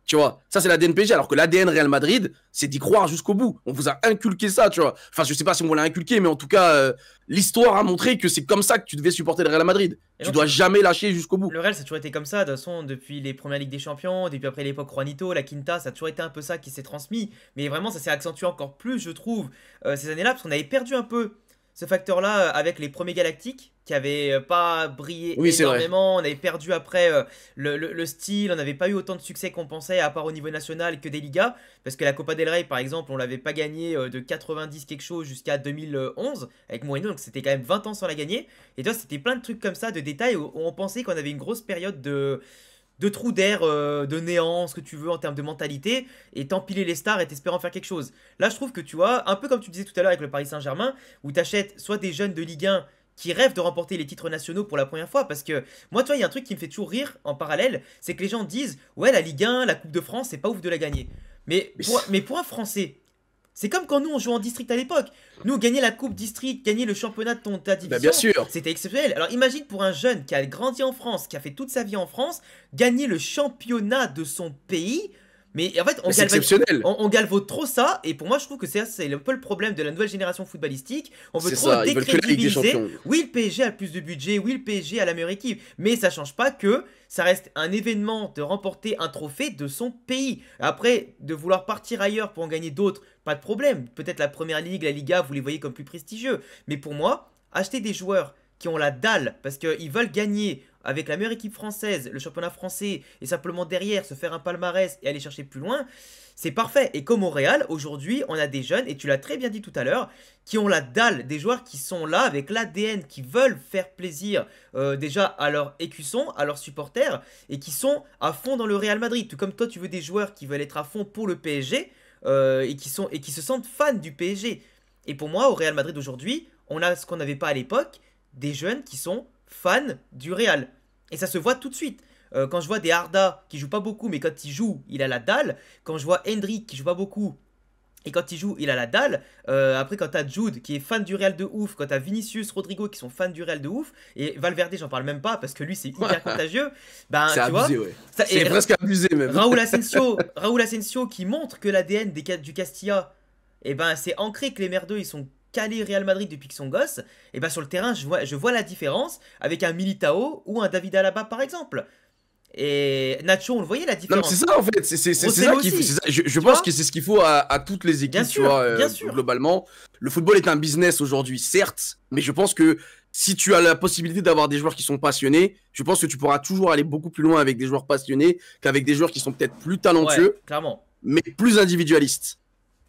Tu vois, ça c'est l'ADN PSG, alors que l'ADN Real Madrid, c'est d'y croire jusqu'au bout. On vous a inculqué ça, tu vois. Enfin, je sais pas si on vous l'a inculqué, mais en tout cas, l'histoire a montré que c'est comme ça que tu devais supporter le Real Madrid. Et Tu non, dois jamais lâcher jusqu'au bout. le Real, ça a toujours été comme ça, de toute façon, depuis les premières Ligues des Champions, depuis après l'époque Juanito, la Quinta, ça a toujours été un peu ça qui s'est transmis. Mais vraiment, ça s'est accentué encore plus, je trouve, ces années-là, parce qu'on avait perdu un peu ce facteur-là avec les premiers Galactiques, qui avaient pas brillé Oui, c'est vrai. énormément. On avait perdu après le style, on n'avait pas eu autant de succès qu'on pensait, à part au niveau national que des Ligas. Parce que la Copa del Rey, par exemple, on l'avait pas gagné de 90 quelque chose jusqu'à 2011 avec Mourinho, donc c'était quand même 20 ans sans la gagner. Et toi, c'était plein de trucs comme ça, de détails, où on pensait qu'on avait une grosse période de trou d'air, de néant, ce que tu veux en termes de mentalité, et t'empiler les stars et t'espérant faire quelque chose. Là, je trouve que tu vois, un peu comme tu disais tout à l'heure avec le Paris Saint-Germain, où t'achètes soit des jeunes de Ligue 1 qui rêvent de remporter les titres nationaux pour la première fois, parce que moi, tu vois, il y a un truc qui me fait toujours rire en parallèle, c'est que les gens disent, ouais, la Ligue 1, la Coupe de France, c'est pas ouf de la gagner. Mais pour un Français, c'est comme quand nous on jouait en district à l'époque. Nous, gagner la coupe district, gagner le championnat de ta Bah, division, bien sûr. c'était exceptionnel. Alors imagine pour un jeune qui a grandi en France, qui a fait toute sa vie en France, gagner le championnat de son pays. Mais en fait, Mais c'est exceptionnel. on galvaude trop ça. Et pour moi, je trouve que c'est un peu le problème de la nouvelle génération footballistique. On veut C'est trop ça, ils veulent que la Ligue des décrédibiliser. Champions. Oui, le PSG a le plus de budget. Oui, le PSG a la meilleure équipe. Mais ça change pas que ça reste un événement de remporter un trophée de son pays. Après, de vouloir partir ailleurs pour en gagner d'autres, pas de problème. Peut-être la Première Ligue, la Liga, vous les voyez comme plus prestigieux. Mais pour moi, acheter des joueurs qui ont la dalle parce qu'ils veulent gagner avec la meilleure équipe française, le championnat français, et simplement derrière se faire un palmarès et aller chercher plus loin, c'est parfait. Et comme au Real, aujourd'hui, on a des jeunes, et tu l'as très bien dit tout à l'heure, qui ont la dalle, des joueurs qui sont là avec l'ADN, qui veulent faire plaisir déjà à leurs écussons, à leurs supporters, et qui sont à fond dans le Real Madrid. Tout comme toi, tu veux des joueurs qui veulent être à fond pour le PSG, et qui se sentent fans du PSG. Et pour moi, au Real Madrid aujourd'hui, on a ce qu'on n'avait pas à l'époque, des jeunes qui sont fans du Real. Et ça se voit tout de suite. Quand je vois des Arda qui joue pas beaucoup, mais quand il joue, il a la dalle. Quand je vois Hendrik qui joue pas beaucoup, et quand il joue, il a la dalle. Après, quand t'as Jude qui est fan du Real de ouf, quand t'as Vinicius, Rodrigo qui sont fans du Real de ouf, et Valverde, j'en parle même pas parce que lui c'est hyper contagieux. Ben, C'est tu vois, abusé, ouais. et C'est presque abusé même. Raúl Asensio qui montre que l'ADN du Castilla, et ben c'est ancré que les merdeux ils sont calé Real Madrid depuis que son gosse, et bah sur le terrain, je vois la différence avec un Militao ou un David Alaba par exemple. Et Nacho, on le voyait la Non, mais c'est différence. ça en fait, c'est ça Rosselló qu'il faut. aussi, Je tu pense vois? que c'est ce qu'il faut à toutes les Bien équipes, tu sûr, vois, bien sûr. globalement. Le football est un business aujourd'hui, certes, mais je pense que si tu as la possibilité d'avoir des joueurs qui sont passionnés, je pense que tu pourras toujours aller beaucoup plus loin avec des joueurs passionnés qu'avec des joueurs qui sont peut-être plus Ouais, talentueux, clairement, mais plus individualistes.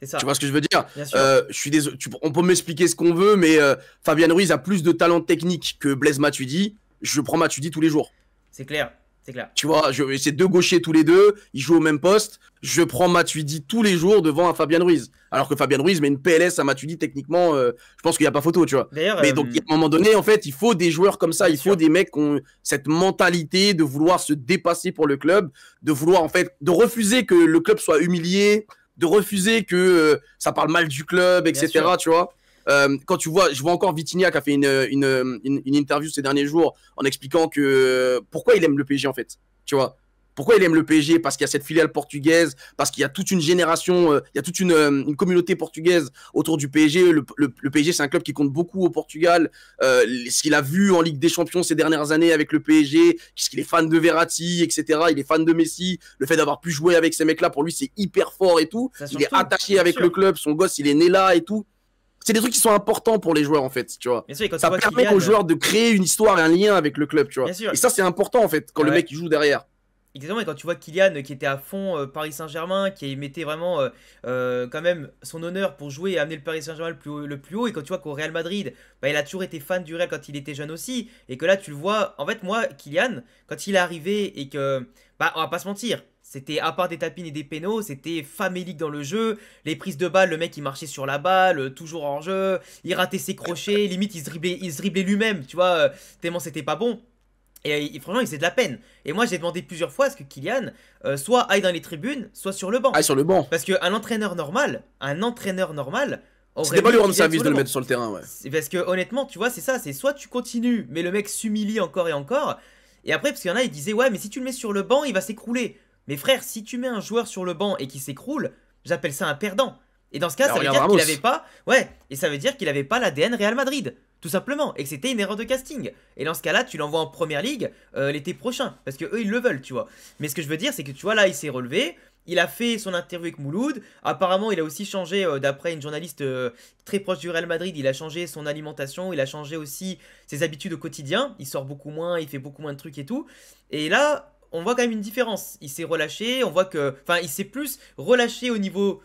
c'est Tu ça, vois ce que je veux dire? bien sûr. Je suis désolé, on peut m'expliquer ce qu'on veut, mais Fabian Ruiz a plus de talent technique que Blaise Matuidi. Je prends Matuidi tous les jours. C'est clair, c'est clair. Tu vois, c'est deux gauchers tous les deux, ils jouent au même poste. Je prends Matuidi tous les jours devant un Fabian Ruiz. Alors que Fabian Ruiz met une PLS à Matuidi, techniquement, je pense qu'il n'y a pas photo, tu vois. D'ailleurs, Mais donc, à un moment donné, en fait, il faut des joueurs comme ça. bien Il faut sûr. des mecs qui ont cette mentalité de vouloir se dépasser pour le club, de vouloir, en fait, de refuser que le club soit humilié, de refuser que ça parle mal du club, Bien etc., sûr. tu vois. Quand je vois encore Vitinha qui a fait une interview ces derniers jours en expliquant que pourquoi il aime le PSG en fait, tu vois. Pourquoi il aime le PSG? Parce qu'il y a cette filiale portugaise, parce qu'il y a toute une génération, il y a toute une communauté portugaise autour du PSG. Le PSG, c'est un club qui compte beaucoup au Portugal. Ce qu'il a vu en Ligue des Champions ces dernières années avec le PSG, qu'il est fan de Verratti, etc. Il est fan de Messi. Le fait d'avoir pu jouer avec ces mecs-là, pour lui, c'est hyper fort et tout. Ça Il change est tout, attaché bien avec sûr. le club. Son gosse, il est né là et tout. C'est des trucs qui sont importants pour les joueurs en fait, tu vois. Bien sûr, et quand tu Ça vois permet Kylian, aux joueurs de créer une histoire et un lien avec le club, tu vois. bien sûr. Et ça, c'est important en fait quand le Ouais. mec il joue derrière. Exactement, et quand tu vois Kylian qui était à fond Paris Saint-Germain, qui mettait vraiment quand même son honneur pour jouer et amener le Paris Saint-Germain le plus haut, et quand tu vois qu'au Real Madrid, bah, il a toujours été fan du Real quand il était jeune aussi, et que là tu le vois, en fait moi, Kylian, quand il est arrivé et que, bah on va pas se mentir, c'était à part des tapines et des pénaux, c'était famélique dans le jeu, les prises de balles, le mec il marchait sur la balle, toujours hors jeu, il ratait ses crochets, limite il se driblait lui-même, tu vois, tellement c'était pas bon. Et franchement, il faisait de la peine. Et moi, j'ai demandé plusieurs fois à ce que Kylian soit aille dans les tribunes, soit sur le Ah, banc. sur le banc. Parce qu'un un entraîneur normal, aurait C'était pas mis lui rendre Kylian service sur de le le banc. mettre sur le terrain, ouais. C'est parce que honnêtement, tu vois, c'est ça, c'est soit tu continues, mais le mec s'humilie encore et encore. Et après, parce qu'il y en a, ils disaient, ouais, mais si tu le mets sur le banc, il va s'écrouler. Mais frère, si tu mets un joueur sur le banc et qu'il s'écroule, j'appelle ça un perdant. Et dans ce cas, Bah, ça veut regarde dire qu'il Ramos. avait pas, ouais, et ça veut dire qu'il avait pas l'ADN Real Madrid. Tout simplement, et que c'était une erreur de casting. Et dans ce cas-là, tu l'envoies en première ligue l'été prochain, parce que eux ils le veulent, tu vois. Mais ce que je veux dire, c'est que tu vois, là, il s'est relevé, il a fait son interview avec Mouloud. Apparemment, il a aussi changé, d'après une journaliste très proche du Real Madrid, il a changé son alimentation, il a changé aussi ses habitudes au quotidien. Il sort beaucoup moins, il fait beaucoup moins de trucs et tout. Et là, on voit quand même une différence. Il s'est relâché, on voit que. Enfin, il s'est plus relâché au niveau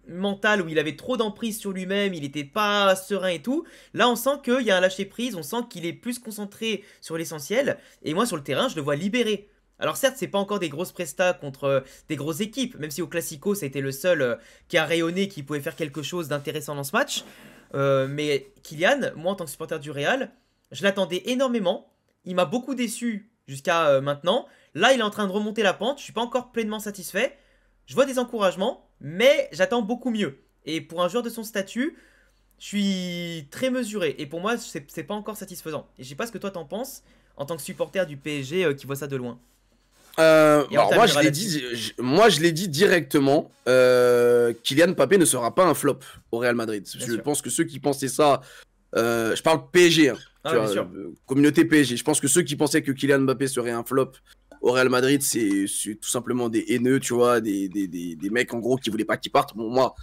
mental où il avait trop d'emprise sur lui-même, il était pas serein et tout. Là, on sent qu'il y a un lâcher-prise, on sent qu'il est plus concentré sur l'essentiel. Et moi, sur le terrain, je le vois libéré. Alors certes, c'est pas encore des grosses prestats contre des grosses équipes, même si au Classico, ça a été le seul qui a rayonné, qui pouvait faire quelque chose d'intéressant dans ce match. Mais Kylian, moi en tant que supporter du Real, je l'attendais énormément. Il m'a beaucoup déçu jusqu'à maintenant. Là, il est en train de remonter la pente. Je suis pas encore pleinement satisfait. Je vois des encouragements, mais j'attends beaucoup mieux. Et pour un joueur de son statut, je suis très mesuré. Et pour moi, c'est pas encore satisfaisant. Et je sais pas ce que toi t'en penses en tant que supporter du PSG qui voit ça de loin. Et on Alors moi terminera moi je l'ai dit directement, Kylian Mbappé ne sera pas un flop au Real Madrid. Bien Je sûr. pense que ceux qui pensaient ça, je parle PSG, hein, Ah, tu bien vois, sûr. communauté PSG. Je pense que ceux qui pensaient que Kylian Mbappé serait un flop au Real Madrid, c'est tout simplement des haineux, tu vois, des mecs en gros qui voulaient pas qu'il parte. Bon, moi,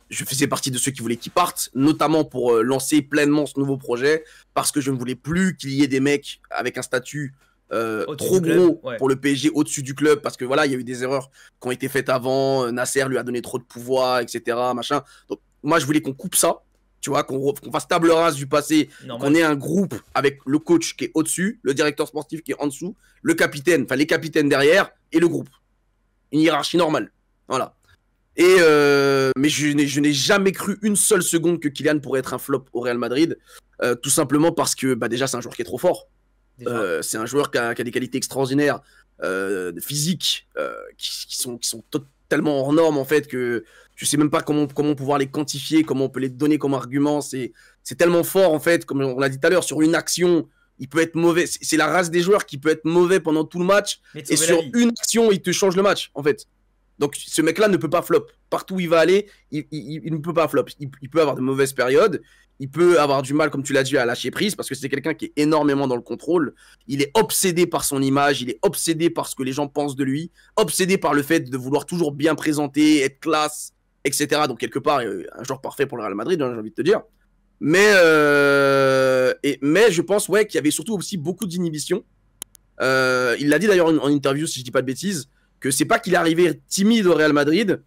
je faisais partie de ceux qui voulaient qu'il parte, notamment pour lancer pleinement ce nouveau projet, parce que je ne voulais plus qu'il y ait des mecs avec un statut Au-dessus trop du club, gros ouais. pour le PSG au-dessus du club, parce que voilà, il y a eu des erreurs qui ont été faites avant, Nasser lui a donné trop de pouvoir, etc. Machin. Donc moi, je voulais qu'on coupe ça, tu vois, qu'on fasse table rase du passé, Normal. qu'on ait un groupe avec le coach qui est au-dessus, le directeur sportif qui est en dessous, le capitaine, enfin les capitaines derrière, et le groupe. Une hiérarchie normale. Voilà. Et mais je n'ai jamais cru une seule seconde que Kylian pourrait être un flop au Real Madrid, tout simplement parce que bah, déjà c'est un joueur qui est trop fort. Déjà. C'est un joueur qui a des qualités extraordinaires, physiques, qui sont tellement hors normes en fait que je sais même pas comment pouvoir les quantifier, comment on peut les donner comme argument. C'est tellement fort en fait, comme on l'a dit tout à l'heure, sur une action, il peut être mauvais. C'est la race des joueurs qui peut être mauvais pendant tout le match Mais te et sauver la sur vie. une action, il te change le match en fait. Donc ce mec-là ne peut pas flop. Partout où il va aller, il ne peut pas flop. Il peut avoir de mauvaises périodes, il peut avoir du mal, comme tu l'as dit, à lâcher prise, parce que c'est quelqu'un qui est énormément dans le contrôle. Il est obsédé par son image, il est obsédé par ce que les gens pensent de lui, obsédé par le fait de vouloir toujours bien présenter, être classe, etc. Donc quelque part, un joueur parfait pour le Real Madrid, hein, j'ai envie de te dire. Mais je pense qu'il y avait surtout aussi beaucoup d'inhibition. Il l'a dit d'ailleurs en interview, si je dis pas de bêtises, que c'est pas qu'il est arrivé timide au Real Madrid,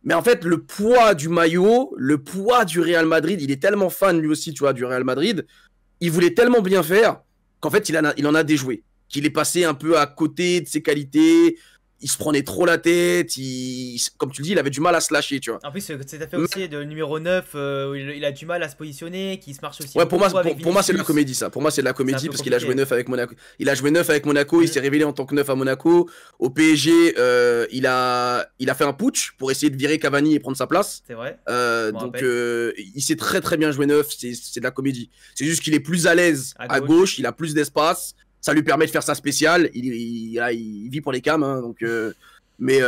mais en fait le poids du maillot, le poids du Real Madrid, il est tellement fan lui aussi, tu vois, du Real Madrid, il voulait tellement bien faire qu'en fait il en a déjoué, qu'il est passé un peu à côté de ses qualités. Il se prenait trop la tête, comme tu le dis, il avait du mal à se lâcher, tu vois. En plus, c'est fait aussi de numéro 9, où il a du mal à se positionner, qui se marche aussi. Ouais, pour moi c'est de la comédie, ça. Pour moi, c'est de la comédie parce qu'il a joué neuf avec Monaco. Il a joué neuf avec Monaco, il s'est révélé en tant que neuf à Monaco. Au PSG, il a fait un putsch pour essayer de virer Cavani et prendre sa place. C'est vrai. Donc, il s'est très très bien joué neuf, c'est de la comédie. C'est juste qu'il est plus à l'aise à gauche, il a plus d'espace. Ça lui permet de faire sa spéciale. Il vit pour les cams, hein, donc. Mais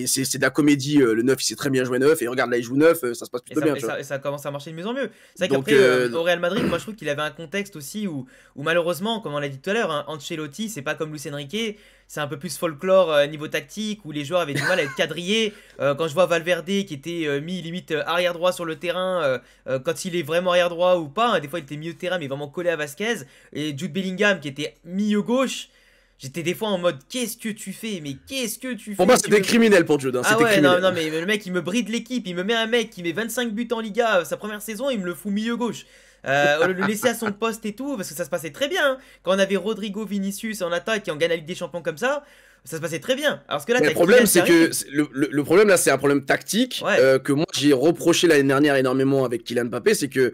c'est de la comédie. Le 9, il s'est très bien joué neuf. Et regarde, là, il joue neuf, ça se passe plutôt bien. Et ça commence à marcher de mieux en mieux. C'est vrai qu'après, au Real Madrid, moi, je trouve qu'il avait un contexte aussi où malheureusement, comme on l'a dit tout à l'heure, hein, Ancelotti, c'est pas comme Luis Enrique. C'est un peu plus folklore niveau tactique, où les joueurs avaient du mal à être quadrillés. Quand je vois Valverde qui était mis limite arrière droit sur le terrain, quand il est vraiment arrière droit ou pas, hein, des fois il était milieu de terrain, mais vraiment collé à Vasquez. Et Jude Bellingham qui était milieu gauche. J'étais des fois en mode qu'est-ce que tu fais? Mais qu'est-ce que tu fais? Pour moi, c'était criminel pour Jude. Hein. Ah ouais, non, mais le mec il me bride l'équipe. Il me met un mec qui met 25 buts en Liga sa première saison, il me le fout milieu gauche. Le laisser à son poste et tout, parce que ça se passait très bien. Quand on avait Rodrigo, Vinicius en attaque et on gagne la Ligue des Champions comme ça se passait très bien. Alors que là, le problème, c'est que le problème là, c'est un problème tactique que moi j'ai reproché l'année dernière énormément avec Kylian Mbappé, c'est que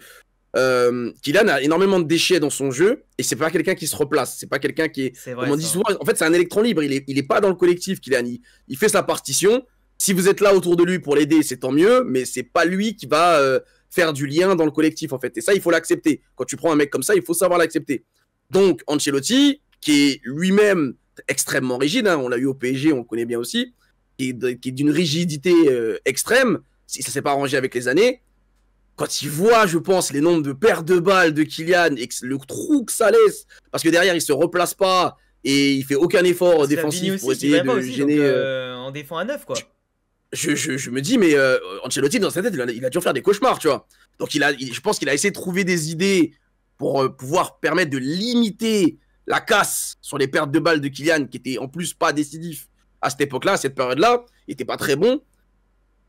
Kylian a énormément de déchets dans son jeu et c'est pas quelqu'un qui se replace, c'est pas quelqu'un qui est, vrai, comme on dit souvent, en fait c'est un électron libre, il est pas dans le collectif. Kylian, il fait sa partition, si vous êtes là autour de lui pour l'aider c'est tant mieux, mais c'est pas lui qui va faire du lien dans le collectif en fait, et ça il faut l'accepter. Quand tu prends un mec comme ça, il faut savoir l'accepter. Donc Ancelotti, qui est lui-même extrêmement rigide, hein, on l'a eu au PSG, on le connaît bien aussi, qui est d'une rigidité extrême, si ça s'est pas arrangé avec les années. Quand il voit, je pense, les nombres de pertes de balles de Kylian et le trou que ça laisse, parce que derrière il se replace pas et il fait aucun effort défensif pour essayer de gêner. Donc, on défend à 9 quoi. Je me dis, mais Ancelotti dans sa tête, il a dû faire des cauchemars, tu vois. Donc je pense qu'il a essayé de trouver des idées pour pouvoir permettre de limiter la casse sur les pertes de balles de Kylian, qui était en plus pas décisif à cette époque-là, à cette période-là, il était pas très bon.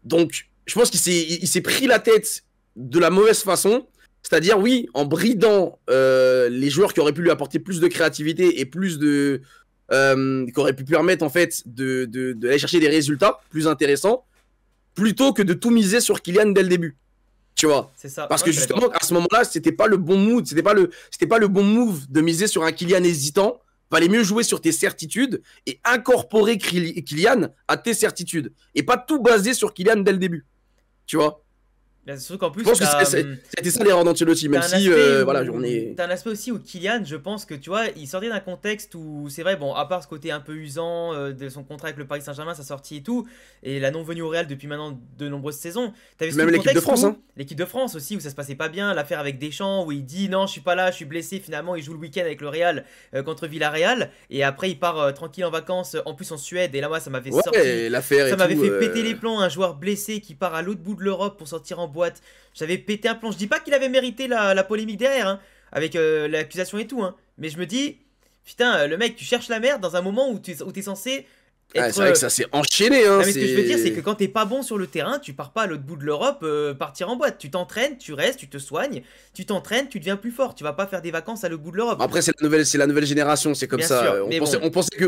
Donc je pense qu'il s'est pris la tête de la mauvaise façon, c'est-à-dire oui, en bridant les joueurs qui auraient pu lui apporter plus de créativité et plus de qui auraient pu permettre en fait d'aller chercher des résultats plus intéressants, plutôt que de tout miser sur Kylian dès le début, tu vois. C'est ça. Parce que justement à ce moment-là, c'était pas le bon mood, c'était pas le bon move de miser sur un Kylian hésitant. Valait mieux jouer sur tes certitudes et incorporer Kylian à tes certitudes et pas tout baser sur Kylian dès le début, tu vois. Surtout qu'en plus, je pense que c'était ça l'erreur d'Ancelotti, même si voilà, on est. T'as un aspect aussi où Kylian, je pense que tu vois, il sortait d'un contexte où c'est vrai, bon, à part ce côté un peu usant de son contrat avec le Paris Saint-Germain, sa sortie et tout, et la non-venue au Real depuis maintenant de nombreuses saisons. T'avais même l'équipe de France, hein. L'équipe de France aussi, où ça se passait pas bien, l'affaire avec Deschamps, où il dit non, je suis pas là, je suis blessé, finalement, il joue le week-end avec le Real contre Villarreal, et après il part tranquille en vacances, en plus en Suède, et là, moi, ça m'avait ça m'avait fait péter les plombs, un joueur blessé qui part à l'autre bout de l'Europe pour sortir en boîte. J'avais pété un plomb. Je dis pas qu'il avait mérité la polémique derrière, hein, avec l'accusation et tout, hein, mais je me dis, putain, le mec, tu cherches la merde dans un moment où t'es censé être. C'est vrai que ça s'est enchaîné, hein. Mais ce que je veux dire, c'est que quand t'es pas bon sur le terrain, tu pars pas à l'autre bout de l'Europe partir en boîte. Tu t'entraînes, tu restes, tu te soignes, tu t'entraînes, tu deviens plus fort. Tu vas pas faire des vacances à l'autre bout de l'Europe. Après, c'est la nouvelle génération, c'est comme bien ça. Sûr,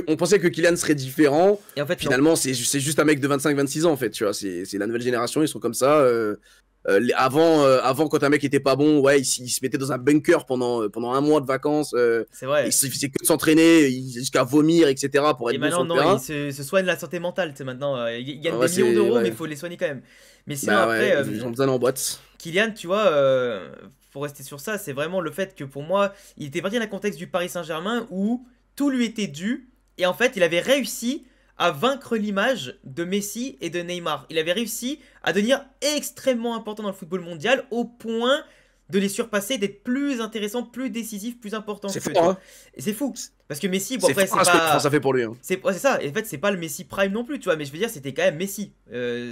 on pensait que Kylian serait différent. Et en fait, finalement, c'est juste un mec de 25-26 ans, en fait. Tu vois, c'est la nouvelle génération, ils sont comme ça. Avant, quand un mec était pas bon, ouais, il se mettait dans un bunker pendant un mois de vacances. C'est vrai. Il faisait que de s'entraîner, jusqu'à vomir, etc. pour être bon sur le terrain. Il se soigne la santé mentale. Maintenant, il gagne des millions d'euros, mais il faut les soigner quand même. Mais sinon, après, ils ont besoin en boîte. Kylian, tu vois, pour rester sur ça, c'est vraiment le fait que pour moi, il était parti dans le contexte du Paris Saint-Germain où tout lui était dû. Et en fait, il avait réussi à vaincre l'image de Messi et de Neymar. Il avait réussi à devenir extrêmement important dans le football mondial au point de les surpasser, d'être plus intéressant, plus décisif, plus important. C'est fort, hein. Et c'est fou. Parce que Messi, bon, C'est après, fort c'est ce que pas. ça fait pour lui. Hein. C'est ça. Et en fait, c'est pas le Messi Prime non plus, tu vois. Mais je veux dire, c'était quand même Messi.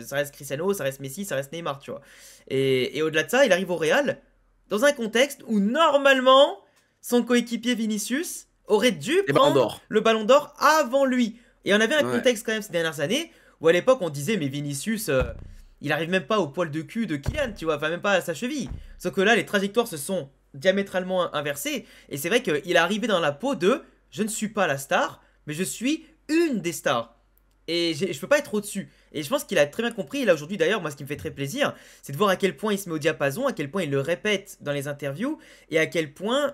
Ça reste Cristiano, ça reste Messi, ça reste Neymar, tu vois. Et au-delà de ça, il arrive au Real dans un contexte où normalement, son coéquipier Vinicius aurait dû prendre le ballon d'or avant lui. Et on avait un contexte quand même ces dernières années où à l'époque on disait mais Vinicius il arrive même pas au poil de cul de Kylian, tu vois, enfin même pas à sa cheville. Sauf que là les trajectoires se sont diamétralement inversées et c'est vrai qu'il est arrivé dans la peau de je ne suis pas la star mais je suis une des stars. Et je peux pas être au-dessus. Et je pense qu'il a très bien compris. Et là aujourd'hui d'ailleurs, moi ce qui me fait très plaisir, c'est de voir à quel point il se met au diapason, à quel point il le répète dans les interviews, et à quel point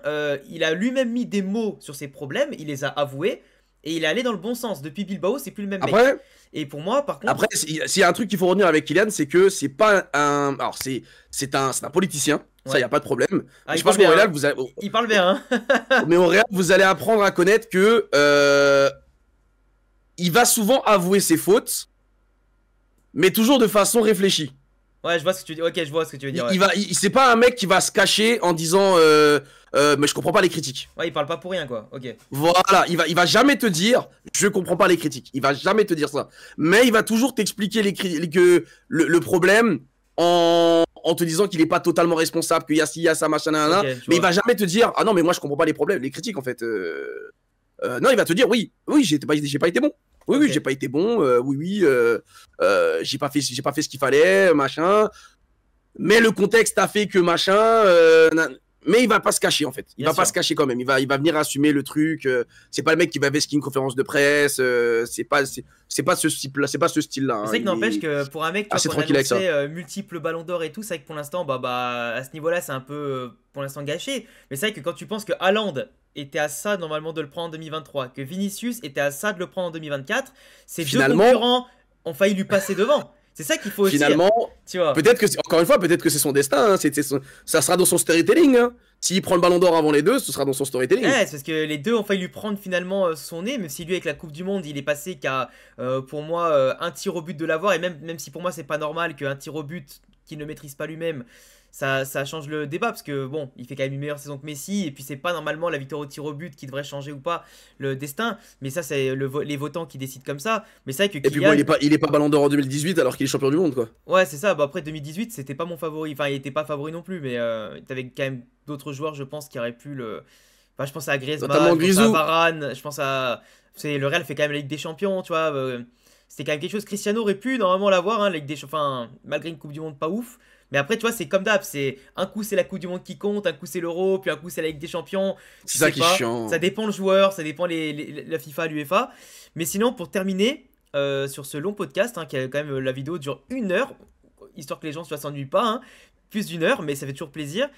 il a lui-même mis des mots sur ses problèmes, il les a avoués, et il est allé dans le bon sens. Depuis Bilbao, c'est plus le même mec. Et pour moi, par contre... Après, s'il y a un truc qu'il faut retenir avec Kylian, c'est que c'est pas un... Alors c'est un politicien, ça y a pas de problème. Ah, je pense qu'au Real, il parle bien, hein. Mais au Real, vous allez apprendre à connaître que... il va souvent avouer ses fautes, mais toujours de façon réfléchie. Ouais, je vois ce que tu dis. Ok, je vois ce que tu veux dire. C'est pas un mec qui va se cacher en disant mais je comprends pas les critiques. Ouais, il parle pas pour rien, quoi. Ok. Voilà, il va jamais te dire je comprends pas les critiques. Il va jamais te dire ça. Mais il va toujours t'expliquer le problème en te disant qu'il est pas totalement responsable, qu'il y a ci, il y a ça, machin, mais il va jamais te dire ah non, mais moi je comprends pas les problèmes, les critiques en fait. Non, il va te dire oui, j'ai pas été bon. Oui, j'ai pas été bon. J'ai pas fait ce qu'il fallait, machin. Mais le contexte a fait que machin. Mais il va pas se cacher en fait. Il va pas se cacher quand même. Il va venir assumer le truc. C'est pas le mec qui va vesquer une conférence de presse. C'est pas ce style-là. Hein. C'est que n'empêche que pour un mec qui a annoncé multiples ballons d'or et tout, c'est vrai que pour l'instant, à ce niveau-là, c'est un peu pour l'instant gâché. Mais c'est vrai que quand tu penses que Haaland était à ça normalement de le prendre en 2023, que Vinicius était à ça de le prendre en 2024, ces deux concurrents ont failli lui passer devant. C'est ça qu'il faut aussi. Finalement, tu vois. Encore une fois, peut-être que c'est son destin. Hein. Ça sera dans son storytelling. Hein. S'il prend le ballon d'or avant les deux, ce sera dans son storytelling. Ouais, c'est parce que les deux ont failli lui prendre finalement son nez, même si lui, avec la Coupe du Monde, il est passé qu'à, pour moi, un tir au but de l'avoir. Et même si pour moi, c'est pas normal qu'un tir au but qu'il ne maîtrise pas lui-même, ça change le débat, parce que bon, il fait quand même une meilleure saison que Messi, et puis c'est pas normalement la victoire au tir au but qui devrait changer ou pas le destin, mais ça c'est les votants qui décident comme ça. Mais c'est vrai que Kylian... Et puis bon, il est pas ballon d'or en 2018 alors qu'il est champion du monde, quoi. Ouais, c'est ça. Après 2018, c'était pas mon favori, enfin il était pas favori non plus, mais t'avais quand même d'autres joueurs, je pense, qui auraient pu le... Enfin, je pense à Griezmann, je pense à Varane, je pense à... Le Real fait quand même la Ligue des Champions, tu vois. C'était quand même quelque chose. Cristiano aurait pu normalement l'avoir, hein, la Ligue des Champions, enfin, malgré une Coupe du Monde pas ouf. Mais après, tu vois, c'est comme d'hab. C'est un coup, c'est la Coupe du Monde qui compte, un coup, c'est l'Euro, puis un coup, c'est la Ligue des Champions. C'est ça qui est chiant. Ça dépend le joueur, ça dépend la FIFA, l'UEFA. Mais sinon, pour terminer sur ce long podcast, hein, qui a quand même la vidéo dure 1 heure, histoire que les gens ne s'ennuient pas, hein, plus d'1 heure, mais ça fait toujours plaisir.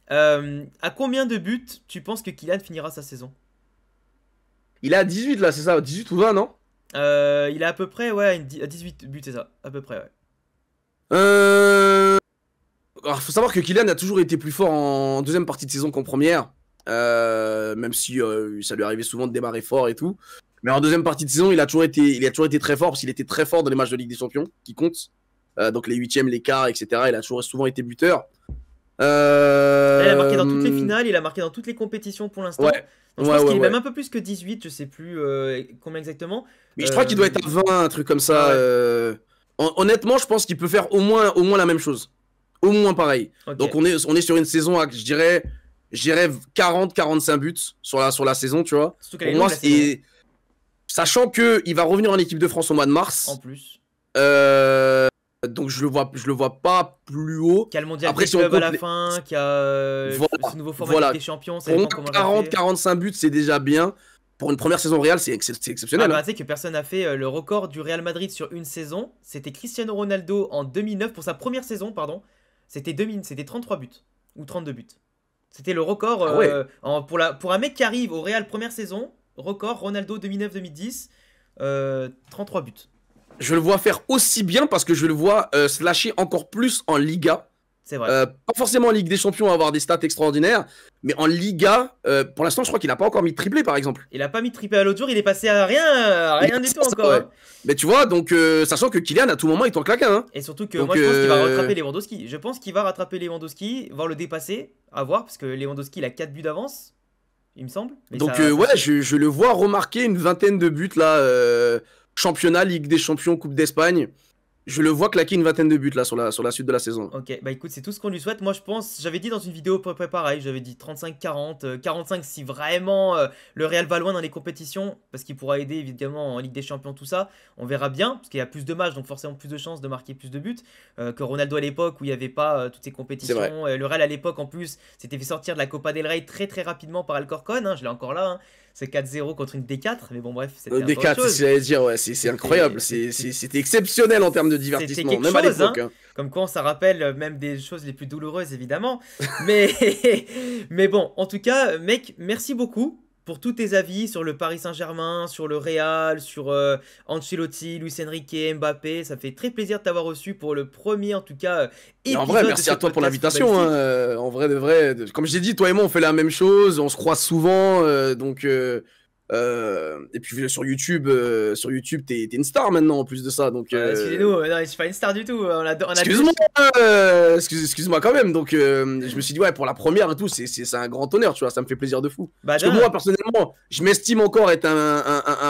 À combien de buts tu penses que Kylian finira sa saison? Il est à 18 là, c'est ça? 18 ou 20, non? Il a à peu près, ouais, à 18 buts, c'est ça, à peu près, ouais. Alors, faut savoir que Kylian a toujours été plus fort en deuxième partie de saison qu'en première, même si ça lui arrivait souvent de démarrer fort et tout. Mais en deuxième partie de saison, il a toujours été très fort, parce qu'il était très fort dans les matchs de Ligue des Champions, qui comptent. Donc les huitièmes, les quarts, etc. Il a souvent été buteur. Il a marqué dans toutes les finales, il a marqué dans toutes les compétitions pour l'instant. Ouais. Donc je pense qu'il est même un peu plus que 18, je sais plus combien exactement. Mais je crois qu'il doit être à 20, un truc comme ça. Ouais. Honnêtement, je pense qu'il peut faire au moins la même chose. Au moins pareil. Okay. Donc on est sur une saison à, je dirais 40-45 buts sur la saison, tu vois. Pour moi, sachant qu'il va revenir en équipe de France au mois de mars. En plus. Donc je le vois pas plus haut. Qui a le mondial des clubs à la fin, qui a ce nouveau format des champions. Pour moi, 40-45 buts, c'est déjà bien. Pour une première saison Real, c'est exceptionnel. Tu sais que personne n'a fait le record du Real Madrid sur une saison. C'était Cristiano Ronaldo en 2009 pour sa première saison, pardon. C'était 33 buts ou 32 buts. C'était le record pour un mec qui arrive au Real première saison. Record Ronaldo 2009-2010, 33 buts. Je le vois faire aussi bien parce que je le vois se lâcher encore plus en Liga. C'est vrai. Pas forcément en Ligue des Champions avoir des stats extraordinaires, mais en Liga, pour l'instant, je crois qu'il a pas encore mis de triplé, par exemple. Il a pas mis de triplé à l'autre jour, il est passé à rien du tout encore. Ouais. Hein. Mais tu vois, donc, sachant que Kylian, à tout moment, il t'en claque un. Hein. Et surtout que donc, moi, je pense qu'il va rattraper Lewandowski. Je pense qu'il va rattraper Lewandowski, voire le dépasser, à voir, parce que Lewandowski, il a 4 buts d'avance, il me semble. Mais donc ça, ouais, je le vois remarquer une vingtaine de buts, là, championnat, Ligue des Champions, Coupe d'Espagne. Je le vois claquer une vingtaine de buts là sur la suite de la saison. Ok, bah écoute, c'est tout ce qu'on lui souhaite. Moi, je pense, j'avais dit dans une vidéo à peu près pareil, j'avais dit 35-40, 45 si vraiment le Real va loin dans les compétitions, parce qu'il pourra aider évidemment en Ligue des Champions, tout ça. On verra bien, parce qu'il y a plus de matchs, donc forcément plus de chances de marquer plus de buts que Ronaldo à l'époque où il n'y avait pas toutes ces compétitions. Le Real à l'époque, en plus, s'était fait sortir de la Copa del Rey très très rapidement par Alcorcon, hein, je l'ai encore là. Hein. C'est 4-0 contre une D4, mais bon bref, c'était D4, c'est ce que j'allais dire, ouais, c'est incroyable, c'était exceptionnel en termes de divertissement, même à l'époque. Hein. Comme quoi, ça rappelle même des choses les plus douloureuses, évidemment. mais, mais bon, en tout cas, mec, merci beaucoup pour tous tes avis sur le Paris Saint-Germain, sur le Real, sur Ancelotti, Luis Enrique, Mbappé. Ça fait très plaisir de t'avoir reçu pour le premier, en tout cas, épisode. En vrai, merci à toi pour l'invitation. Hein, en vrai, de vrai, comme j'ai dit, toi et moi, on fait la même chose, on se croise souvent, donc. Et puis sur YouTube, t'es une star maintenant en plus de ça. Donc, excusez-nous, non, je suis pas une star du tout. Excuse-moi, excuse-moi quand même. Donc, je me suis dit, ouais, pour la première et tout, c'est un grand honneur, tu vois, ça me fait plaisir de fou. Parce que moi, personnellement, je m'estime encore être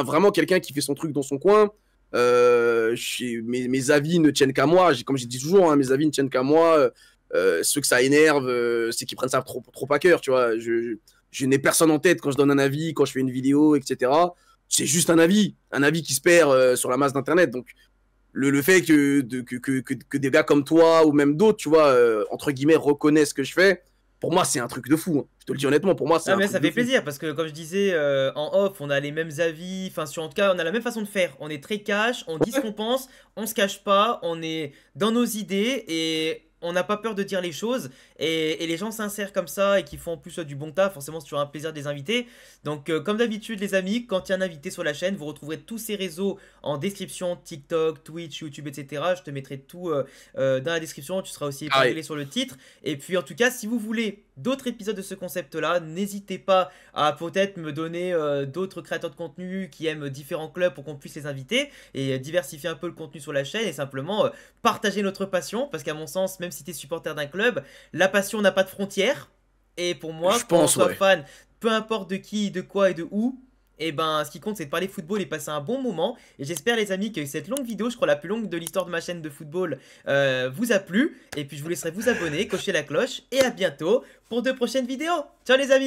vraiment quelqu'un qui fait son truc dans son coin. Mes avis ne tiennent qu'à moi. Comme j'ai dit toujours, hein, mes avis ne tiennent qu'à moi. Ceux que ça énerve, c'est qu'ils prennent ça trop à cœur, tu vois. Je n'ai personne en tête quand je donne un avis, quand je fais une vidéo, etc. C'est juste un avis qui se perd sur la masse d'internet. Donc le fait que des gars comme toi ou même d'autres, tu vois, entre guillemets, reconnaissent ce que je fais, pour moi c'est un truc de fou. Hein. Je te le dis honnêtement, pour moi c'est un truc de fou. Ça fait plaisir parce que comme je disais en off, on a les mêmes avis, enfin en tout cas on a la même façon de faire. On est très cash, on dit ce qu'on pense, on se cache pas, on est dans nos idées et on n'a pas peur de dire les choses et les gens s'insèrent comme ça et qui font en plus du bon taf, forcément c'est toujours un plaisir de les inviter. Donc comme d'habitude les amis, quand il y a un invité sur la chaîne, vous retrouverez tous ces réseaux en description, TikTok, Twitch, YouTube, etc. Je te mettrai tout dans la description, tu seras aussi épinglé sur le titre. Et puis en tout cas, si vous voulez d'autres épisodes de ce concept-là, n'hésitez pas à peut-être me donner d'autres créateurs de contenu qui aiment différents clubs pour qu'on puisse les inviter et diversifier un peu le contenu sur la chaîne et simplement partager notre passion parce qu'à mon sens, même si tu es supporter d'un club, la passion n'a pas de frontières. Et pour moi, quand on soit fan, peu importe de qui, de quoi et de où, et ben ce qui compte c'est de parler football et passer un bon moment. Et j'espère les amis que cette longue vidéo, je crois la plus longue de l'histoire de ma chaîne de football, vous a plu. Et puis je vous laisserai vous abonner, cocher la cloche et à bientôt pour de prochaines vidéos. Ciao les amis.